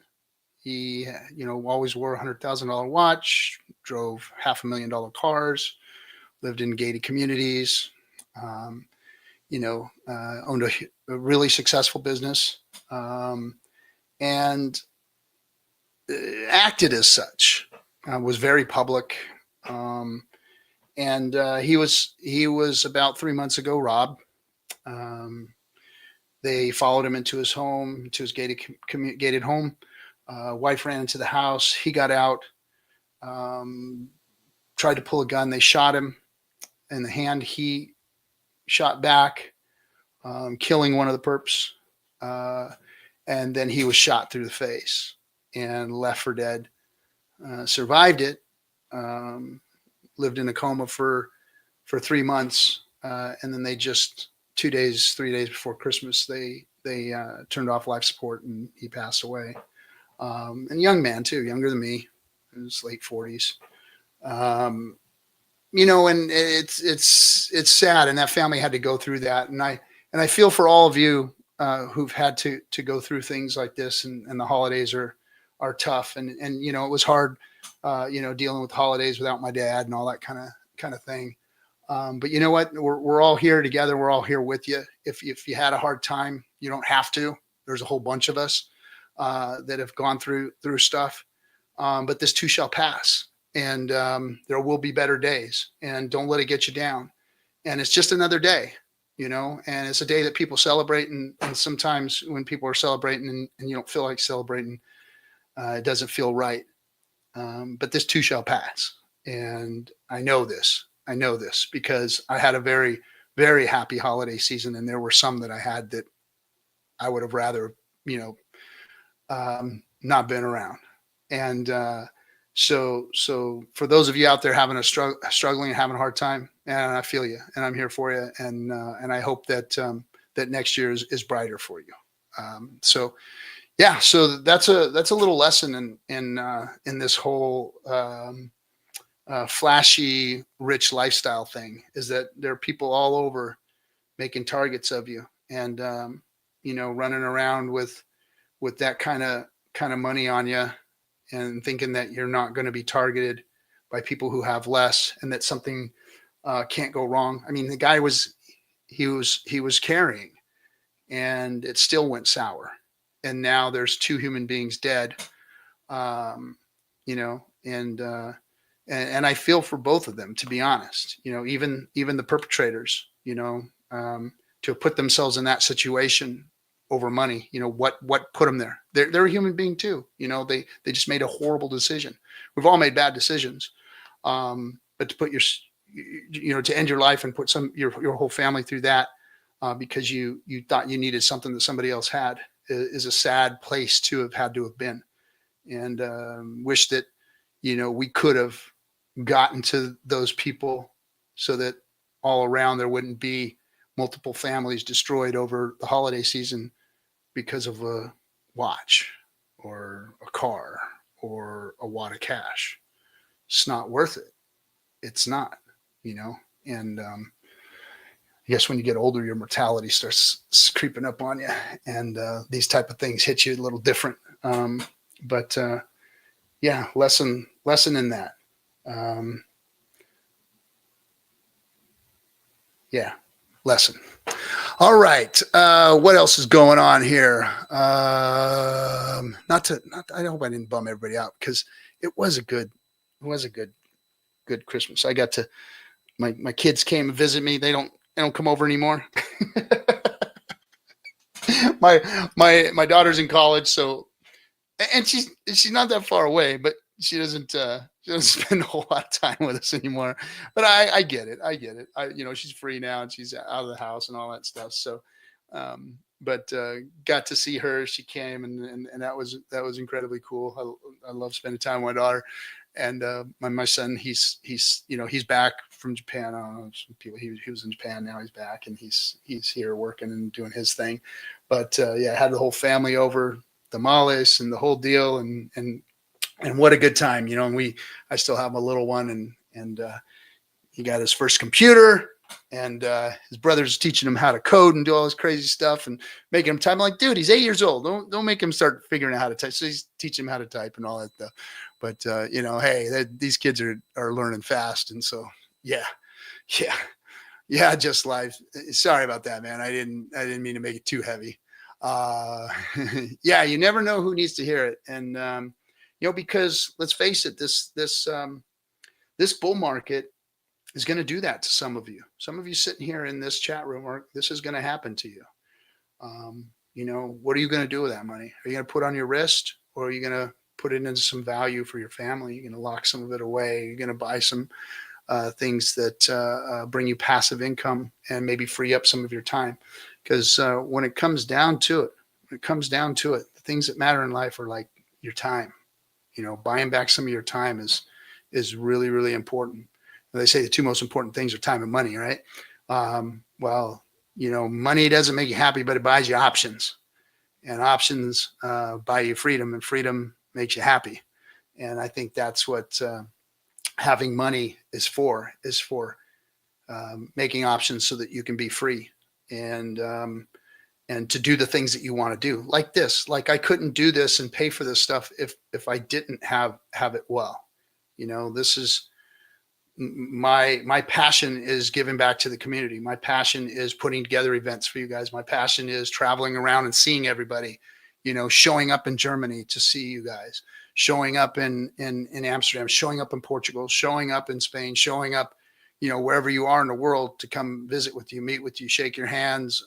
He always wore $100,000 watch, drove $500,000 cars, lived in gated communities. Owned a really successful business, and acted as such. Was very public, and he was about 3 months ago robbed. They followed him into his home, to his gated home. Wife ran into the house. He got out, tried to pull a gun. They shot him in the hand. He shot back, killing one of the perps. And then he was shot through the face and left for dead. Survived it. Lived in a coma for 3 months. And then they just 3 days before Christmas, they turned off life support and he passed away. And young man too, younger than me, in his late 40s. And it's sad, and that family had to go through that. And I feel for all of you who've had to go through things like this, and the holidays are tough. And it was hard, dealing with holidays without my dad and all that kind of thing. But you know what? We're all here together. We're all here with you. If you had a hard time, you don't have to. There's a whole bunch of us that have gone through stuff. But this too shall pass. And there will be better days. And don't let it get you down. And it's just another day, and it's a day that people celebrate. And sometimes when people are celebrating and you don't feel like celebrating, it doesn't feel right. But this too shall pass. And I know this because I had a very, very happy holiday season. And there were some that I had that I would have rather, not been around. And so for those of you out there having struggling and having a hard time, and I feel you, and I'm here for you, and I hope that that next year is brighter for you. So that's a little lesson in this whole flashy, rich lifestyle thing, is that there are people all over making targets of you, and running around with that kind of money on you, and thinking that you're not going to be targeted by people who have less, and that something can't go wrong. I mean, the guy was carrying, and it still went sour. And now there's 2 human beings dead, and I feel for both of them, to be honest. Even the perpetrators, to put themselves in that situation over money, what put them there? They're a human being too. They just made a horrible decision. We've all made bad decisions, but to put to end your life and put your whole family through that, because you thought you needed something that somebody else had, is a sad place to have been. And wish that we could have gotten to those people, so that all around there wouldn't be multiple families destroyed over the holiday season because of a watch or a car or a wad of cash. It's not worth it. It's not, and I guess when you get older, your mortality starts creeping up on you, and these type of things hit you a little different But yeah, lesson in that. Yeah, lesson. All right. What else is going on here? I hope I didn't bum everybody out, because it was a good Christmas. I got to, my kids came and visit me. They don't come over anymore. my daughter's in college, so, and she's not that far away, but she doesn't spend a whole lot of time with us anymore. But I get it. She's free now and she's out of the house and all that stuff. So, but got to see her. She came, and that was incredibly cool. I love spending time with my daughter. And my son, he's back from Japan. I don't know, some people, he was in Japan, now he's back, and he's here working and doing his thing. But yeah, I had the whole family over, tamales and the whole deal, and what a good time, and I still have my little one, and he got his first computer, and his brother's teaching him how to code and do all this crazy stuff and making him type. I'm like, dude, he's 8 years old. Don't make him start figuring out how to type. So he's teaching him how to type and all that stuff. But hey, these kids are learning fast, and so yeah, just life. Sorry about that, man. I didn't mean to make it too heavy. Yeah, you never know who needs to hear it, and because let's face it, this bull market is going to do that to some of you. Some of you sitting here in this chat room, this is going to happen to you. What are you going to do with that money? Are you going to put on your wrist, or are you going to put it into some value for your family? You're going to lock some of it away. You're going to buy some things that bring you passive income and maybe free up some of your time. Because when it comes down to it, the things that matter in life are like your time. Buying back some of your time is really, really important. They say the two most important things are time and money, right? Well, money doesn't make you happy, but it buys you options, and options buy you freedom, and freedom makes you happy. And I think that's what having money is for making options so that you can be free and to do the things that you want to do, like this. Like, I couldn't do this and pay for this stuff if I didn't have it well. This is my passion, is giving back to the community. My passion is putting together events for you guys. My passion is traveling around and seeing everybody, showing up in Germany to see you guys, showing up in Amsterdam, showing up in Portugal, showing up in Spain, showing up, wherever you are in the world, to come visit with you, meet with you, shake your hands,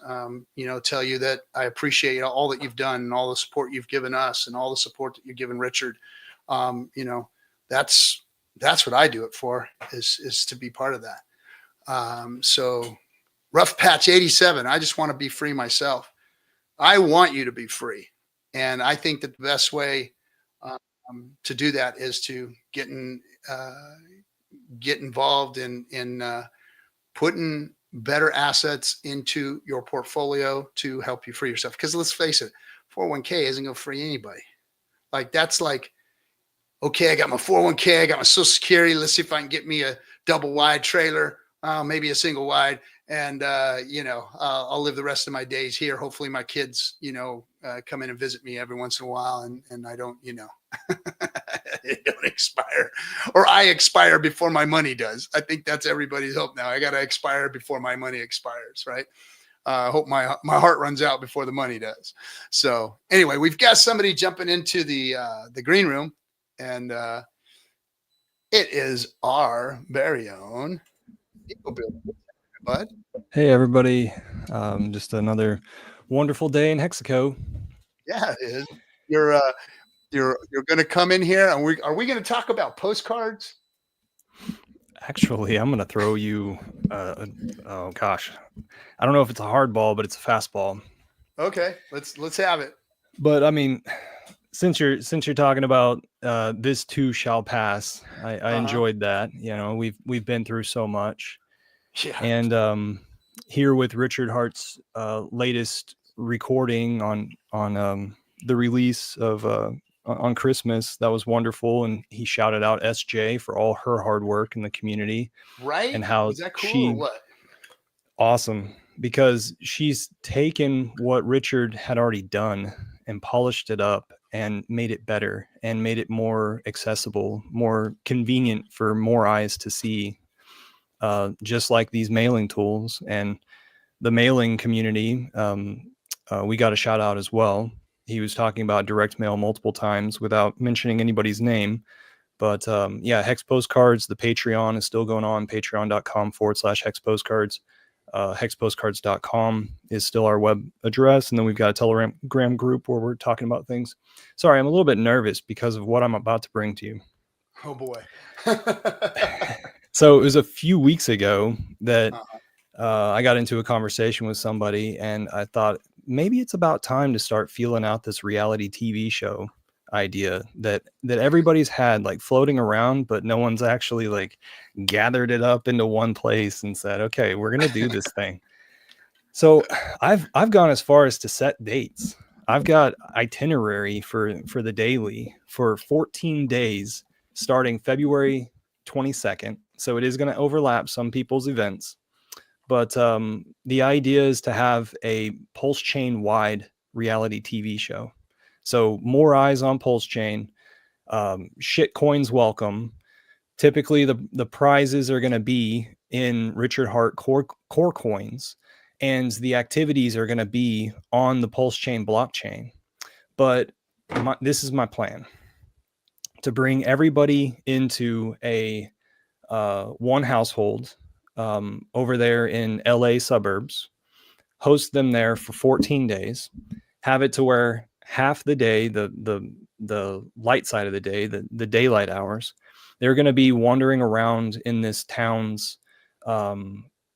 tell you that I appreciate all that you've done and all the support you've given us and all the support that you've given Richard. That's what I do it for, is to be part of that. So Rough Patch 87, I just want to be free myself. I want you to be free. And I think that the best way to do that is to get involved in putting better assets into your portfolio to help you free yourself. Because let's face it, 401k isn't going to free anybody. That's like, okay, I got my 401k, I got my Social Security. Let's see if I can get me a double wide trailer, maybe a single wide, and I'll live the rest of my days here. Hopefully, my kids, come in and visit me every once in a while, and I don't, it don't expire, or I expire before my money does. I think that's everybody's hope now. I got to expire before my money expires, right? I hope my heart runs out before the money does. So anyway, we've got somebody jumping into the green room. And it is our very own Bud. Hey everybody! Just another wonderful day in Hexaco. Yeah, it is. You're going to come in here, and are we going to talk about postcards? Actually, I'm going to throw you. Oh gosh, I don't know if it's a hard ball, but it's a fastball. Okay, let's have it. But I mean, since you're talking about this too shall pass, I enjoyed that. We've been through so much. Yeah. And here with Richard Hart's latest recording on the release of on Christmas, that was wonderful, and he shouted out SJ for all her hard work in the community. Right? And how was that cool or what? Awesome, because she's taken what Richard had already done and polished it up and made it better and made it more accessible, more convenient for more eyes to see, just like these mailing tools. And the mailing community, we got a shout out as well. He was talking about direct mail multiple times without mentioning anybody's name. But yeah, Hex Postcards, the Patreon is still going on, patreon.com/Hex Postcards. Hexpostcards.com is still our web address. And then we've got a Telegram group where we're talking about things. Sorry, I'm a little bit nervous because of what I'm about to bring to you. Oh, boy. So it was a few weeks ago that I got into a conversation with somebody, and I thought maybe it's about time to start feeling out this reality TV show idea that everybody's had like floating around, but no one's actually like gathered it up into one place and said, okay, we're going to do this thing. So I've gone as far as to set dates. I've got itinerary for the daily for 14 days starting February 22nd. So it is going to overlap some people's events. But the idea is to have a PulseChain wide reality TV show. So more eyes on PulseChain, shit coins welcome. Typically the prizes are going to be in Richard Hart core coins, and the activities are going to be on the PulseChain blockchain. But this is my plan: to bring everybody into a one household over there in LA suburbs, host them there for 14 days, have it to where half the day, the light side of the day, the daylight hours, they're going to be wandering around in this town's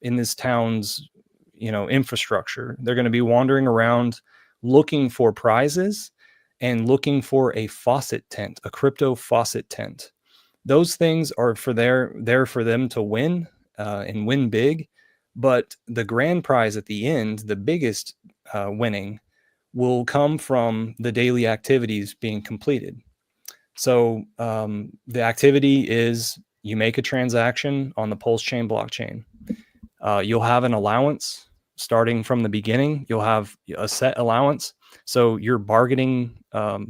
infrastructure. They're going to be wandering around looking for prizes and looking for a faucet tent, a crypto faucet tent. Those things are there for them to win and win big. But the grand prize at the end, the biggest winning, will come from the daily activities being completed. So the activity is you make a transaction on the PulseChain blockchain. You'll have an allowance starting from the beginning. You'll have a set allowance. So your bargaining, your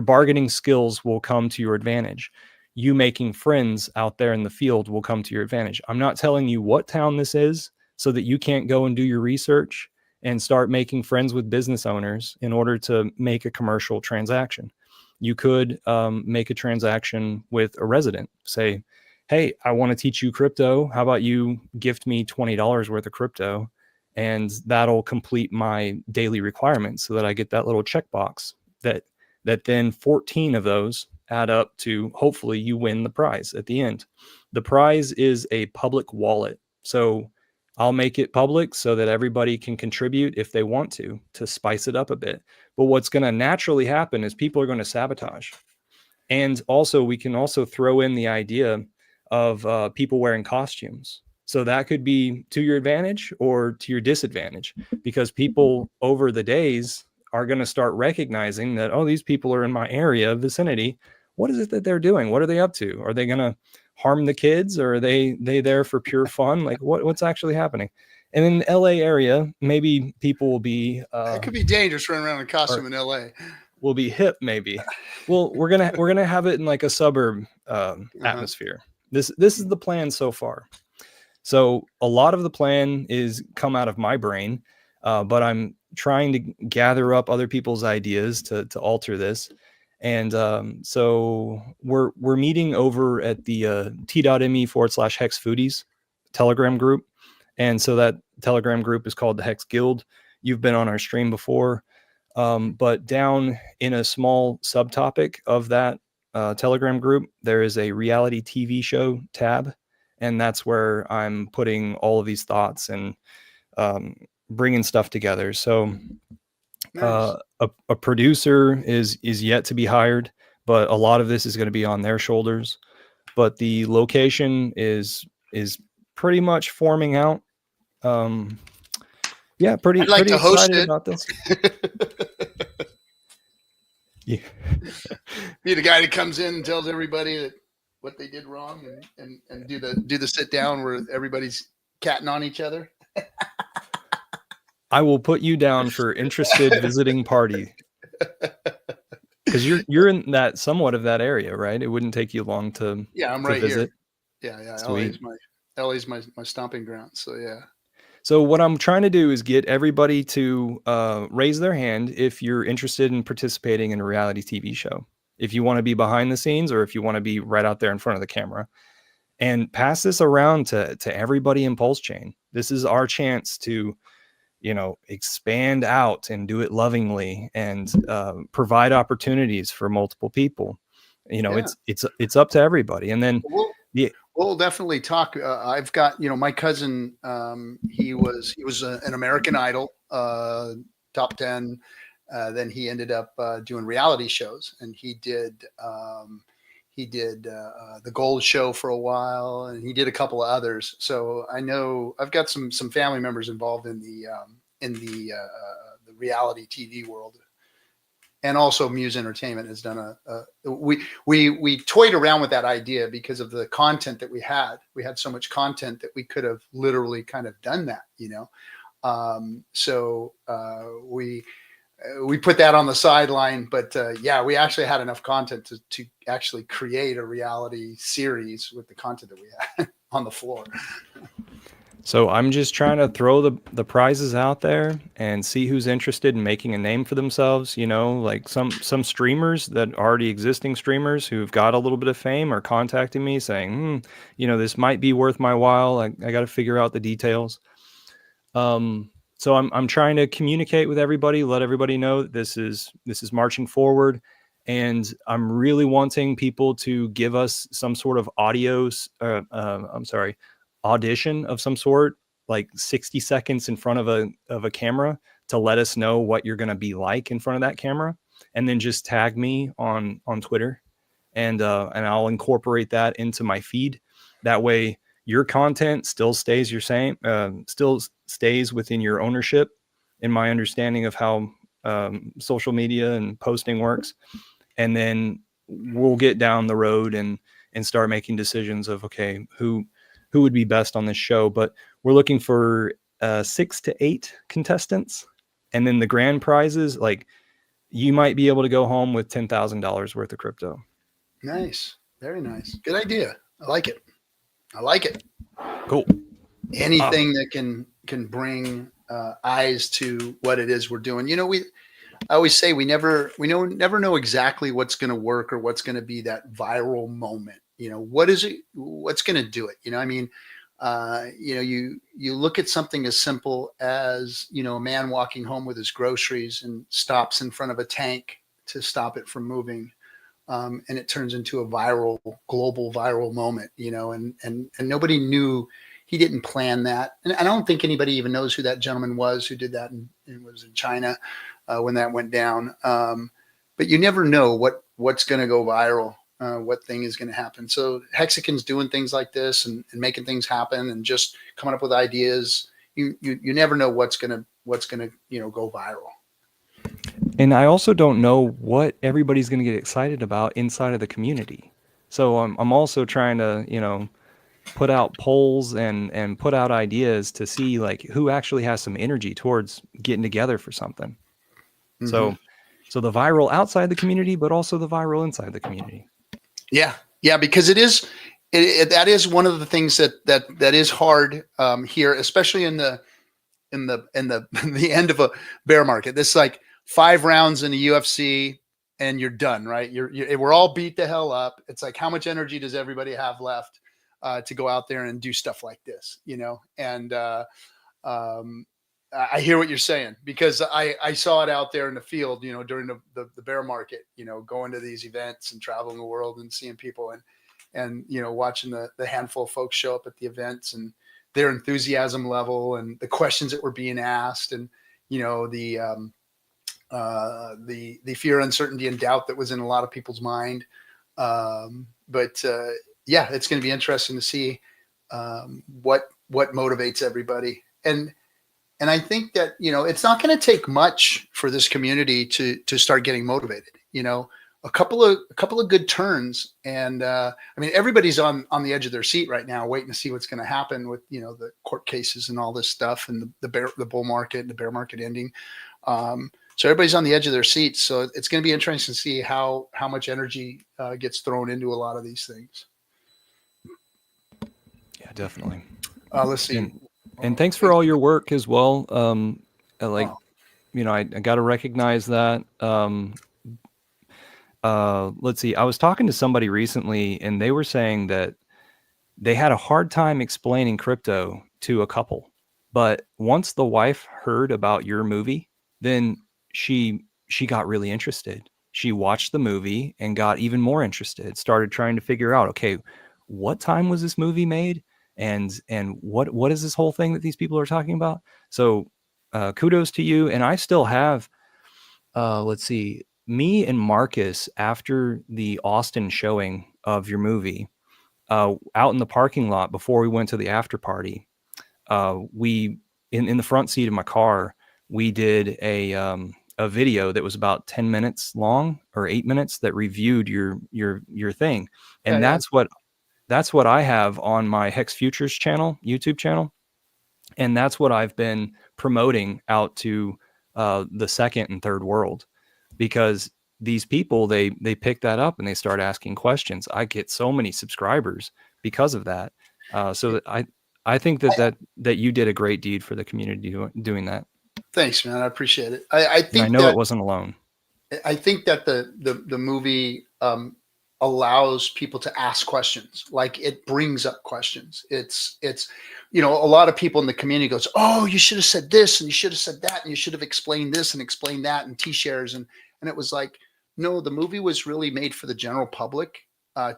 bargaining skills will come to your advantage. You making friends out there in the field will come to your advantage. I'm not telling you what town this is so that you can't go and do your research and start making friends with business owners in order to make a commercial transaction. You could make a transaction with a resident. Say, hey, I want to teach you crypto. How about you gift me $20 worth of crypto? And that'll complete my daily requirements so that I get that little checkbox that then 14 of those add up to hopefully you win the prize at the end. The prize is a public wallet. So I'll make it public so that everybody can contribute if they want to spice it up a bit. But what's going to naturally happen is people are going to sabotage. And also we can also throw in the idea of people wearing costumes. So that could be to your advantage or to your disadvantage, because people over the days are going to start recognizing that, oh, these people are in my area vicinity. What is it that they're doing? What are they up to? Are they going to harm the kids, or are they there for pure fun? Like what's actually happening? And in the LA area, maybe people will be it could be dangerous running around in costume in LA. Will be hip, maybe. Well, we're gonna have it in like a suburb atmosphere. This is the plan so far. So a lot of the plan is come out of my brain, but I'm trying to gather up other people's ideas to alter this. And so we're meeting over at the t.me/Hex Foodies Telegram group. And so that Telegram group is called the Hex Guild. You've been on our stream before. But down in a small subtopic of that Telegram group, there is a reality TV show tab. And that's where I'm putting all of these thoughts and bringing stuff together. So nice. A producer is yet to be hired, but a lot of this is going to be on their shoulders. But the location is pretty much forming out. Yeah, pretty excited about this. Yeah. Be the guy that comes in and tells everybody that what they did wrong, and do the sit down where everybody's catting on each other. I will put you down for interested visiting party. Because you're in that somewhat of that area, right? It wouldn't take you long to Yeah, I'm to right visit. here. Yeah, Sweet. LA's my stomping ground. So yeah. So what I'm trying to do is get everybody to raise their hand if you're interested in participating in a reality TV show. If you want to be behind the scenes or if you want to be right out there in front of the camera, and pass this around to everybody in PulseChain. This is our chance to, expand out and do it lovingly and provide opportunities for multiple people. Yeah. It's up to everybody. And then We'll definitely talk. I've got, my cousin. He was an American Idol, top 10. Then he ended up doing reality shows, and he did the Gold Show for a while, and he did a couple of others. So I know I've got some family members involved in the reality TV world. And also Muse Entertainment has done we toyed around with that idea because of the content that we had. We had so much content that we could have literally kind of done that, So we put that on the sideline, but yeah, we actually had enough content to actually create a reality series with the content that we had on the floor. So I'm just trying to throw the prizes out there and see who's interested in making a name for themselves. Like some streamers that already existing streamers who've got a little bit of fame are contacting me saying, this might be worth my while. I got to figure out the details. So I'm trying to communicate with everybody, let everybody know that this is marching forward. And I'm really wanting people to give us some sort of audition of some sort, like 60 seconds in front of a camera to let us know what you're going to be like in front of that camera. And then just tag me on Twitter and I'll incorporate that into my feed. That way your content still stays still stays within your ownership in my understanding of how social media and posting works. And then we'll get down the road and start making decisions of, okay, who would be best on this show. But we're looking for 6 to 8 contestants. And then the grand prizes, like you might be able to go home with $10,000 worth of crypto. Nice. Very nice. Good idea. I like it. Cool. Anything that can bring eyes to what it is we're doing. I always say we never know exactly what's going to work or what's going to be that viral moment. What is it? What's going to do it? You look at something as simple as, a man walking home with his groceries and stops in front of a tank to stop it from moving. And it turns into a global viral moment, and nobody knew. He didn't plan that. And I don't think anybody even knows who that gentleman was who did that and was in China when that went down. But you never know what's going to go viral, what thing is going to happen. So Hexicans doing things like this and making things happen and just coming up with ideas. You never know what's going to go viral. And I also don't know what everybody's going to get excited about inside of the community. So I'm also trying to, put out polls and put out ideas to see like who actually has some energy towards getting together for something. Mm-hmm. So the viral outside the community, but also the viral inside the community. Yeah. Because that is one of the things that is hard here, especially in the end of a bear market. This like 5 rounds in the UFC and you're done, right? We're all beat the hell up. It's like, how much energy does everybody have left to go out there and do stuff like this, And I hear what you're saying because I saw it out there in the field, during the bear market, going to these events and traveling the world and seeing people and watching the handful of folks show up at the events and their enthusiasm level and the questions that were being asked and, the fear, uncertainty, and doubt that was in a lot of people's mind. Yeah, it's going to be interesting to see what motivates everybody. And I think that, it's not going to take much for this community to start getting motivated, a couple of good turns. And everybody's on the edge of their seat right now, waiting to see what's going to happen with, the court cases and all this stuff and the bull market and the bear market ending. So everybody's on the edge of their seats. So it's going to be interesting to see how much energy gets thrown into a lot of these things. Yeah, definitely. Let's see. And thanks for all your work as well. Like, Oh. you know, I got to recognize that. Let's see. I was talking to somebody recently, and they were saying that they had a hard time explaining crypto to a couple. But once the wife heard about your movie, then she got really interested. She watched the movie and got even more interested, started trying to figure out, okay, what time was this movie made? And what is this whole thing that these people are talking about? So kudos to you. And I still have, let's see, me and Marcus, after the Austin showing of your movie, out in the parking lot before we went to the after party, we in the front seat of my car, we did a video that was about 10 minutes long or 8 minutes that reviewed your thing. And Yeah. that's what I have on my Hex Futures channel, YouTube channel. And that's what I've been promoting out to the second and third world, because these people, they pick that up and they start asking questions. I get so many subscribers because of that. So that I think that you did a great deed for the community doing that. Thanks, man. I appreciate it. I And I think know that it wasn't alone. I think that the movie allows people to ask questions. Like, it brings up questions. It's a lot of people in the community goes, oh, you should have said this and you should have said that and you should have explained this and explained that and T-shares, and it was like, no, the movie was really made for the general public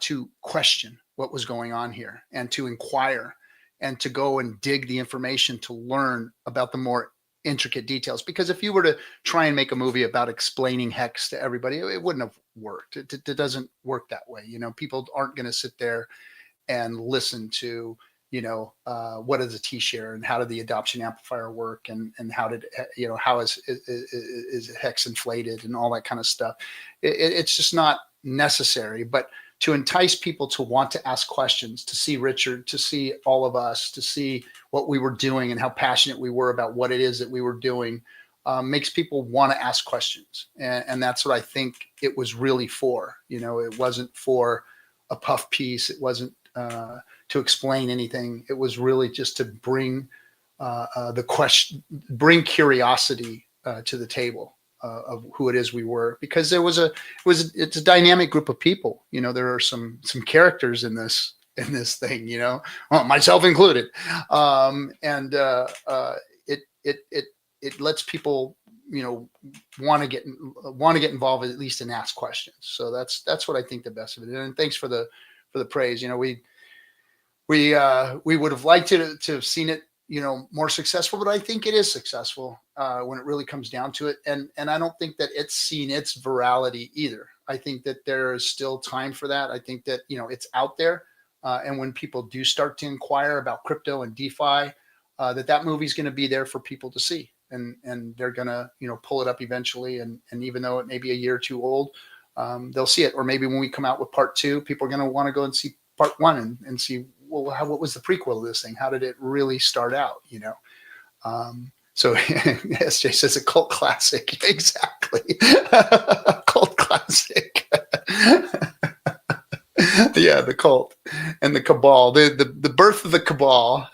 to question what was going on here and to inquire and to go and dig the information to learn about the more intricate details. Because if you were to try and make a movie about explaining Hex to everybody, it wouldn't have worked. It doesn't work that way. People aren't going to sit there and listen to, what is a T-share and how did the adoption amplifier work and how did, how is Hex inflated and all that kind of stuff. It's just not necessary. But to entice people to want to ask questions, to see Richard, to see all of us, to see what we were doing and how passionate we were about what it is that we were doing, makes people want to ask questions. And that's what I think it was really for. It wasn't for a puff piece. It wasn't to explain anything. It was really just to bring bring curiosity to the table of who it is we were, because it's a dynamic group of people. There are some characters in this thing, myself included. It lets people, want to get involved, at least, and ask questions. So that's what I think the best of it. And thanks for the praise. We would have liked to have seen it, more successful, but I think it is successful when it really comes down to it. And I don't think that it's seen its virality either. I think that there is still time for that. I think that, it's out there. And when people do start to inquire about crypto and DeFi, that movie's going to be there for people to see. And they're going to, pull it up eventually. And even though it may be a year or two old, they'll see it. Or maybe when we come out with part 2, people are going to want to go and see part 1 and see, well, what was the prequel of this thing? How did it really start out? So SJ says a cult classic. Exactly. Cult classic. Yeah, the cult and the cabal, the birth of the cabal.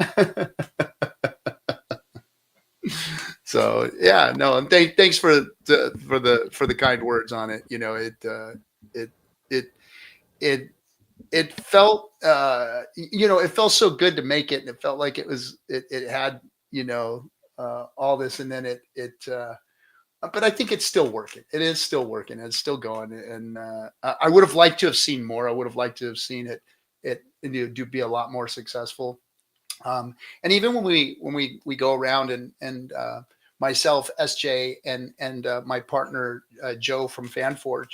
So yeah, no, and thanks for the kind words on it. It felt it felt so good to make it, and it felt like it had all this, and then but I think it's still working. It is still working. It's still going, and I would have liked to have seen more. I would have liked to have seen it do be a lot more successful. And even when we go around and myself, SJ, and my partner Joe from FanForge,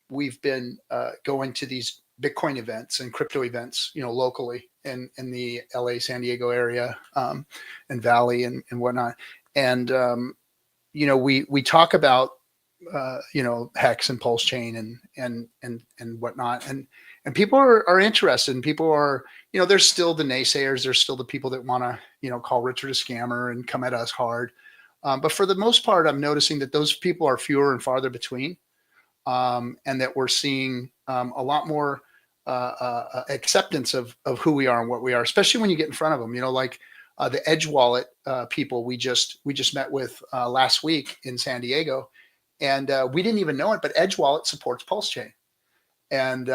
we've been going to these Bitcoin events and crypto events, locally in the LA, San Diego area, and Valley and whatnot. And, we talk about, Hex and PulseChain and whatnot. And people are interested, and people are, there's still the naysayers. There's still the people that want to, call Richard a scammer and come at us hard. But for the most part, I'm noticing that those people are fewer and farther between, and that we're seeing a lot more acceptance of who we are and what we are, especially when you get in front of them. Like the Edge Wallet people we just met with last week in San Diego, and we didn't even know it, but Edge Wallet supports PulseChain. And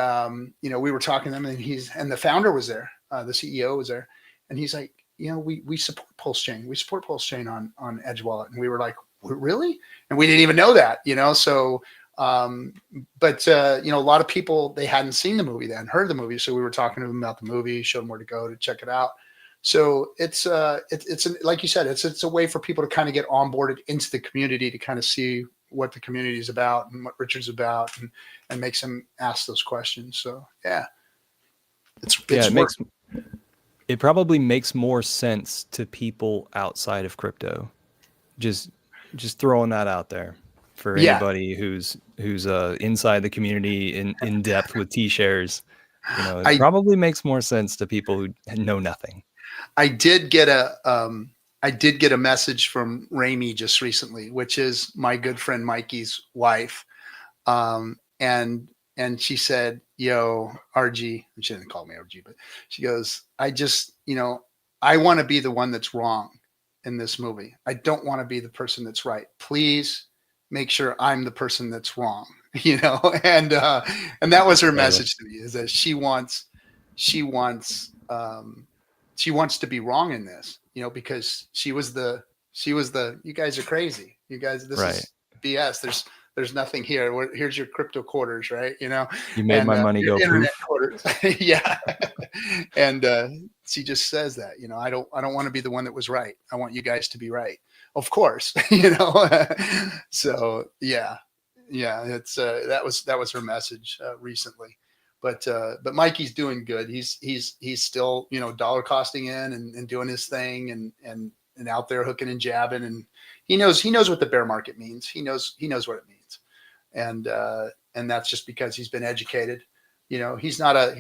we were talking to them, and the founder was there, the CEO was there, and he's like, we support PulseChain. We support PulseChain on Edge Wallet. And we were like, really? And we didn't even know that, So, but a lot of people, they hadn't seen the movie, they hadn't heard the movie. So we were talking to them about the movie, showed them where to go to check it out. So it's like you said, it's a way for people to kind of get onboarded into the community, to kind of see what the community is about and what Richard's about, and makes them ask those questions. So yeah, it probably makes more sense to people outside of crypto. Just throwing that out there for anybody who's inside the community in depth with T-shares. It probably makes more sense to people who know nothing. I did get a message from Rami just recently, which is my good friend Mikey's wife. And she said, yo, RG, and she didn't call me RG, but she goes, I want to be the one that's wrong in this movie. I don't want to be the person that's right. Please make sure I'm the person that's wrong, and that was her message to me, is that she wants to be wrong in this, because she was the, you guys are crazy. You guys, this is BS. There's nothing here. Here's your crypto quarters, right? You made my money go internet quarters. Yeah. And she just says that, I don't want to be the one that was right. I want you guys to be right. Of course, So yeah, it's that was her message recently. But Mikey's doing good. He's still, dollar costing in and doing his thing and out there hooking and jabbing, and he knows what the bear market means. He knows what it means. And that's just because he's been educated. He's not a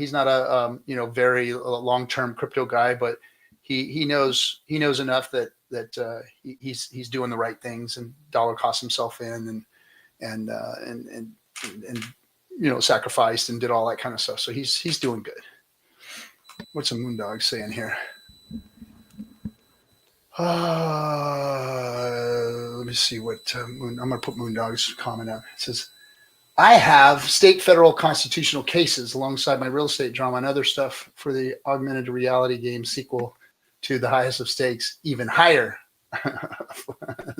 very long-term crypto guy, but he knows enough that he's doing the right things, and dollar cost himself in and sacrificed and did all that kind of stuff. So he's doing good. What's a Moondog saying here? Let me see what I'm going to put Moondog's comment out. It says, I have state, federal, constitutional cases alongside my real estate drama and other stuff for the augmented reality game sequel to The Highest of Stakes, even higher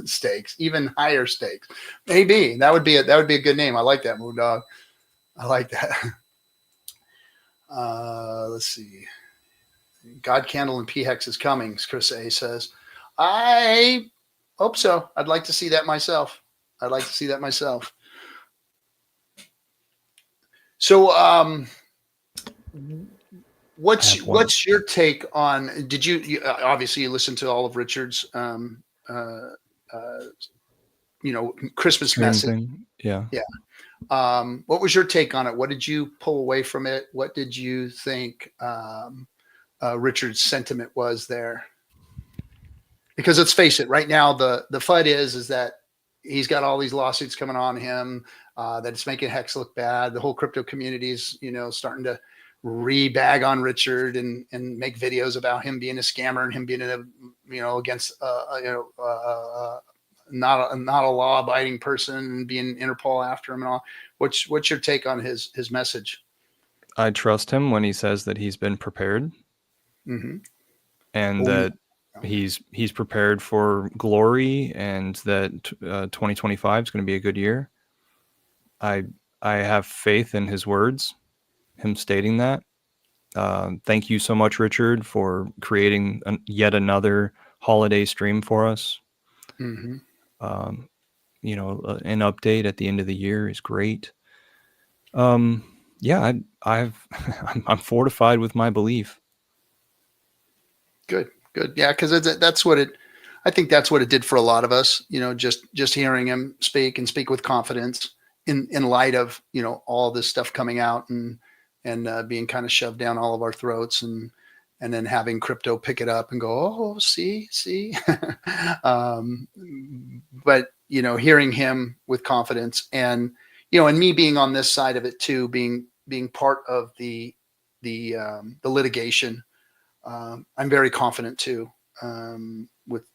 stakes, even higher stakes. Maybe that would be a good name. I like that, Moondog. I like that. Let's see. God Candle and P-Hex is coming, Chris A says. I hope so. I'd like to see that myself. So, what's your take on? Did you obviously you listened to all of Richard's Christmas message? Yeah. What was your take on it? What did you pull away from it? What did you think Richard's sentiment was there? Because let's face it, right now the FUD is that he's got all these lawsuits coming on him, that it's making Hex look bad. The whole crypto community is, starting to re-bag on Richard and make videos about him being a scammer and him being against not a law-abiding person and being Interpol after him and all. What's your take on his message? I trust him when he says that he's been prepared, and that he's prepared for glory, and that 2025 is going to be a good year. I have faith in his words, him stating that. Thank you so much, Richard, for creating yet another holiday stream for us. An update at the end of the year is great. I'm fortified with my belief. Good. Yeah, because I think that's what it did for a lot of us. Just hearing him speak with confidence in light of all this stuff coming out and being kind of shoved down all of our throats, and and then having crypto pick it up and go, oh, see. But, you know, hearing him with confidence, and, you know, and me being on this side of it too, being part of the litigation, I'm very confident too,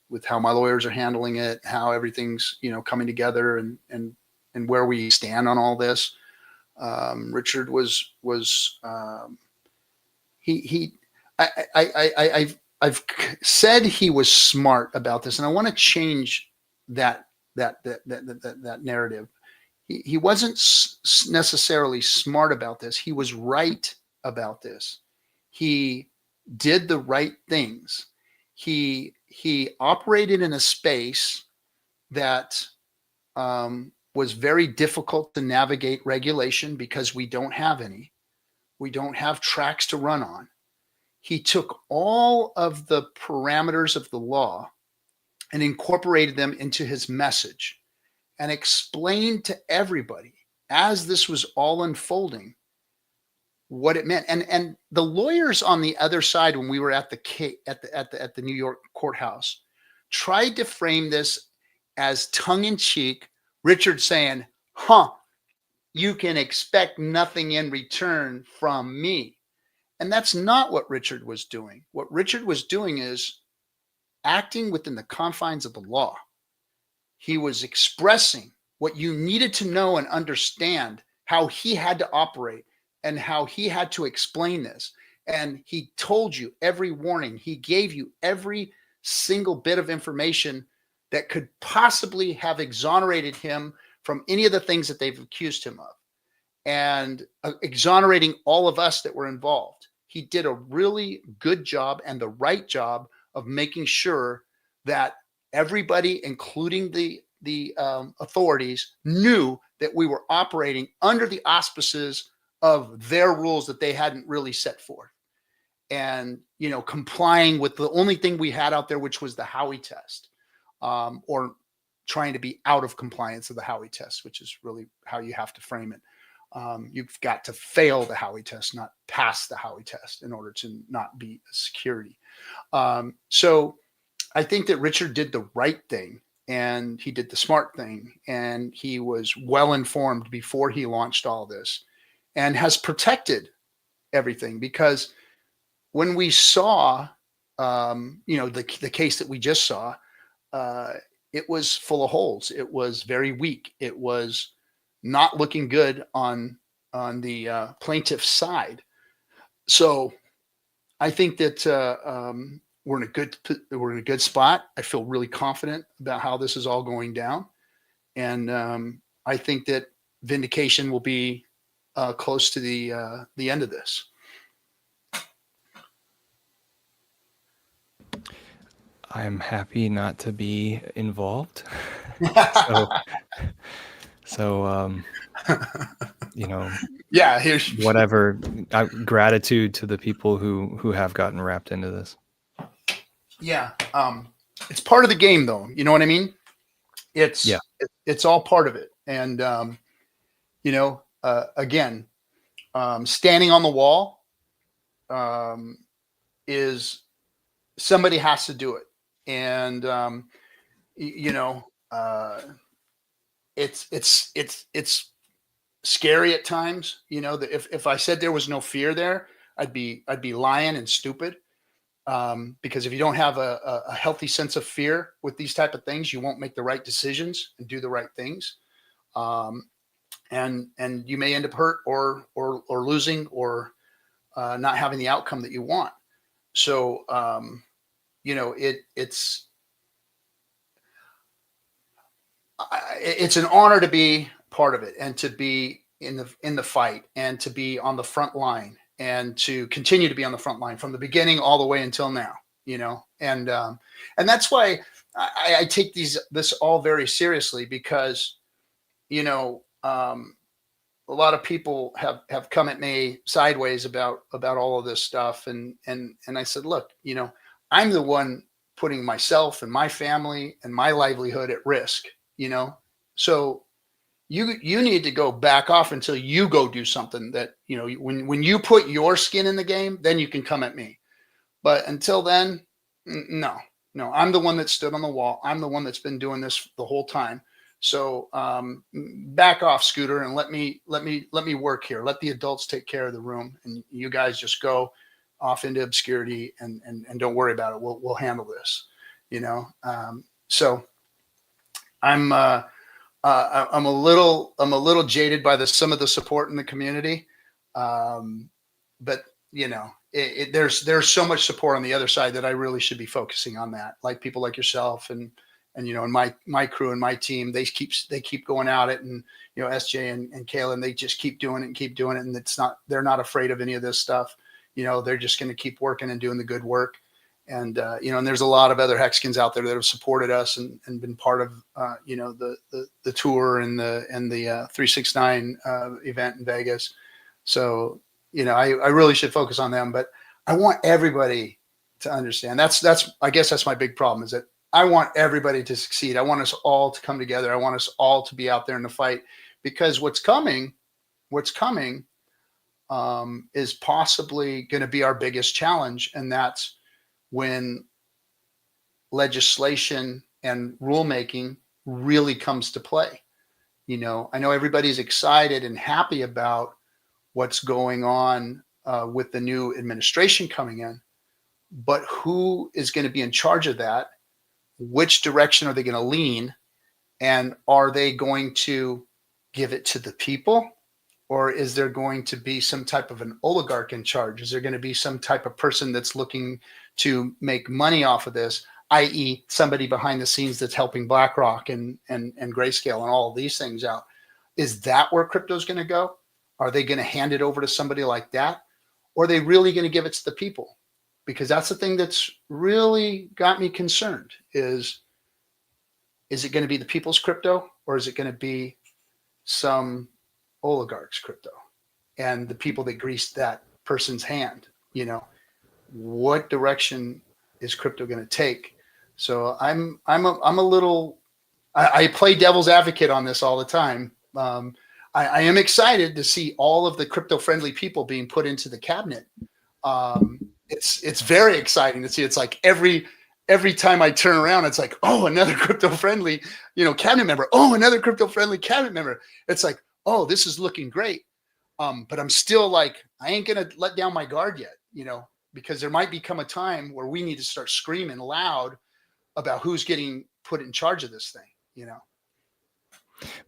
with how my lawyers are handling it, how everything's, you know, coming together, and where we stand on all this. Richard I've said he was smart about this, and I want to change that narrative. He wasn't necessarily smart about this. He was right about this. He did the right things. He operated in a space that was very difficult to navigate regulation because we don't have any. We don't have tracks to run on. He took all of the parameters of the law and incorporated them into his message and explained to everybody as this was all unfolding what it meant. And the lawyers on the other side, when we were at the New York courthouse, tried to frame this as tongue-in-cheek, Richard saying, you can expect nothing in return from me. And that's not what Richard was doing. What Richard was doing is acting within the confines of the law. He was expressing what you needed to know and understand, how he had to operate and how he had to explain this. And he told you every warning. He gave you every single bit of information that could possibly have exonerated him from any of the things that they've accused him of, and exonerating all of us that were involved. He did a really good job and the right job of making sure that everybody, including the authorities, knew that we were operating under the auspices of their rules that they hadn't really set forth, and, you know, complying with the only thing we had out there, which was the Howey test, or trying to be out of compliance of the Howey test, which is really how you have to frame it. You've got to fail the Howey test, not pass the Howey test, in order to not be a security. So I think that Richard did the right thing, and he did the smart thing, and he was well informed before he launched all this, and has protected everything. Because when we saw, you know, the case that we just saw, it was full of holes. It was very weak. It was not looking good on the plaintiff's side. So I think that we're in a good spot. I feel really confident about how this is all going down, and I think that Vindication will be close to the end of this. I'm happy not to be involved. So, you know, yeah, here's whatever. Gratitude to the people who have gotten wrapped into this. Yeah, it's part of the game, though. You know what I mean? It's all part of it, and you know, again, standing on the wall is, somebody has to do it, and you know, it's scary at times. You know, that if I said there was no fear there, I'd be lying and stupid. Because if you don't have a healthy sense of fear with these type of things, you won't make the right decisions and do the right things. And you may end up hurt or losing, or not having the outcome that you want. So, you know, it's an honor to be part of it, and to be in the fight, and to be on the front line, and to continue to be on the front line from the beginning all the way until now, you know. And that's why I take this all very seriously, because, you know, a lot of people have come at me sideways about all of this stuff. And I said, look, you know, I'm the one putting myself and my family and my livelihood at risk, you know. So you need to go back off until you go do something that, you know, when you put your skin in the game, then you can come at me. But until then, no, I'm the one that stood on the wall. I'm the one that's been doing this the whole time. So back off, Scooter, and let me work here. Let the adults take care of the room, and you guys just go off into obscurity and don't worry about it. We'll handle this, So I'm a little jaded by some of the support in the community, but there's so much support on the other side that I really should be focusing on that. Like people like yourself and and my crew and my team, they keep going at it, and SJ and Kayla, they just keep doing it, and they're not afraid of any of this stuff. They're just going to keep working and doing the good work. And and there's a lot of other Hexicans out there that have supported us and been part of the tour and the 369 event in Vegas. So I really should focus on them, but I want everybody to understand. I guess that's my big problem, is that I want everybody to succeed. I want us all to come together. I want us all to be out there in the fight, because what's coming is possibly going to be our biggest challenge, and that's when legislation and rulemaking really comes to play. I know everybody's excited and happy about what's going on with the new administration coming in, but who is going to be in charge of that? Which direction are they going to lean? And are they going to give it to the people? Or is there going to be some type of an oligarch in charge? Is there going to be some type of person that's looking to make money off of this, i.e. somebody behind the scenes that's helping BlackRock and Grayscale and all of these things out? Is that where crypto is going to go? Are they going to hand it over to somebody like that? Or are they really going to give it to the people? Because that's the thing that's really got me concerned, is it going to be the people's crypto, or is it going to be some oligarch's crypto and the people that greased that person's hand? What direction is crypto going to take? So I'm a little, I play devil's advocate on this all the time. I am excited to see all of the crypto friendly people being put into the cabinet. It's very exciting to see. It's like every time I turn around, it's like, oh, another crypto friendly, cabinet member. Oh, another crypto friendly cabinet member. It's like, oh, this is looking great. But I'm still like, I ain't going to let down my guard yet, because there might become a time where we need to start screaming loud about who's getting put in charge of this thing,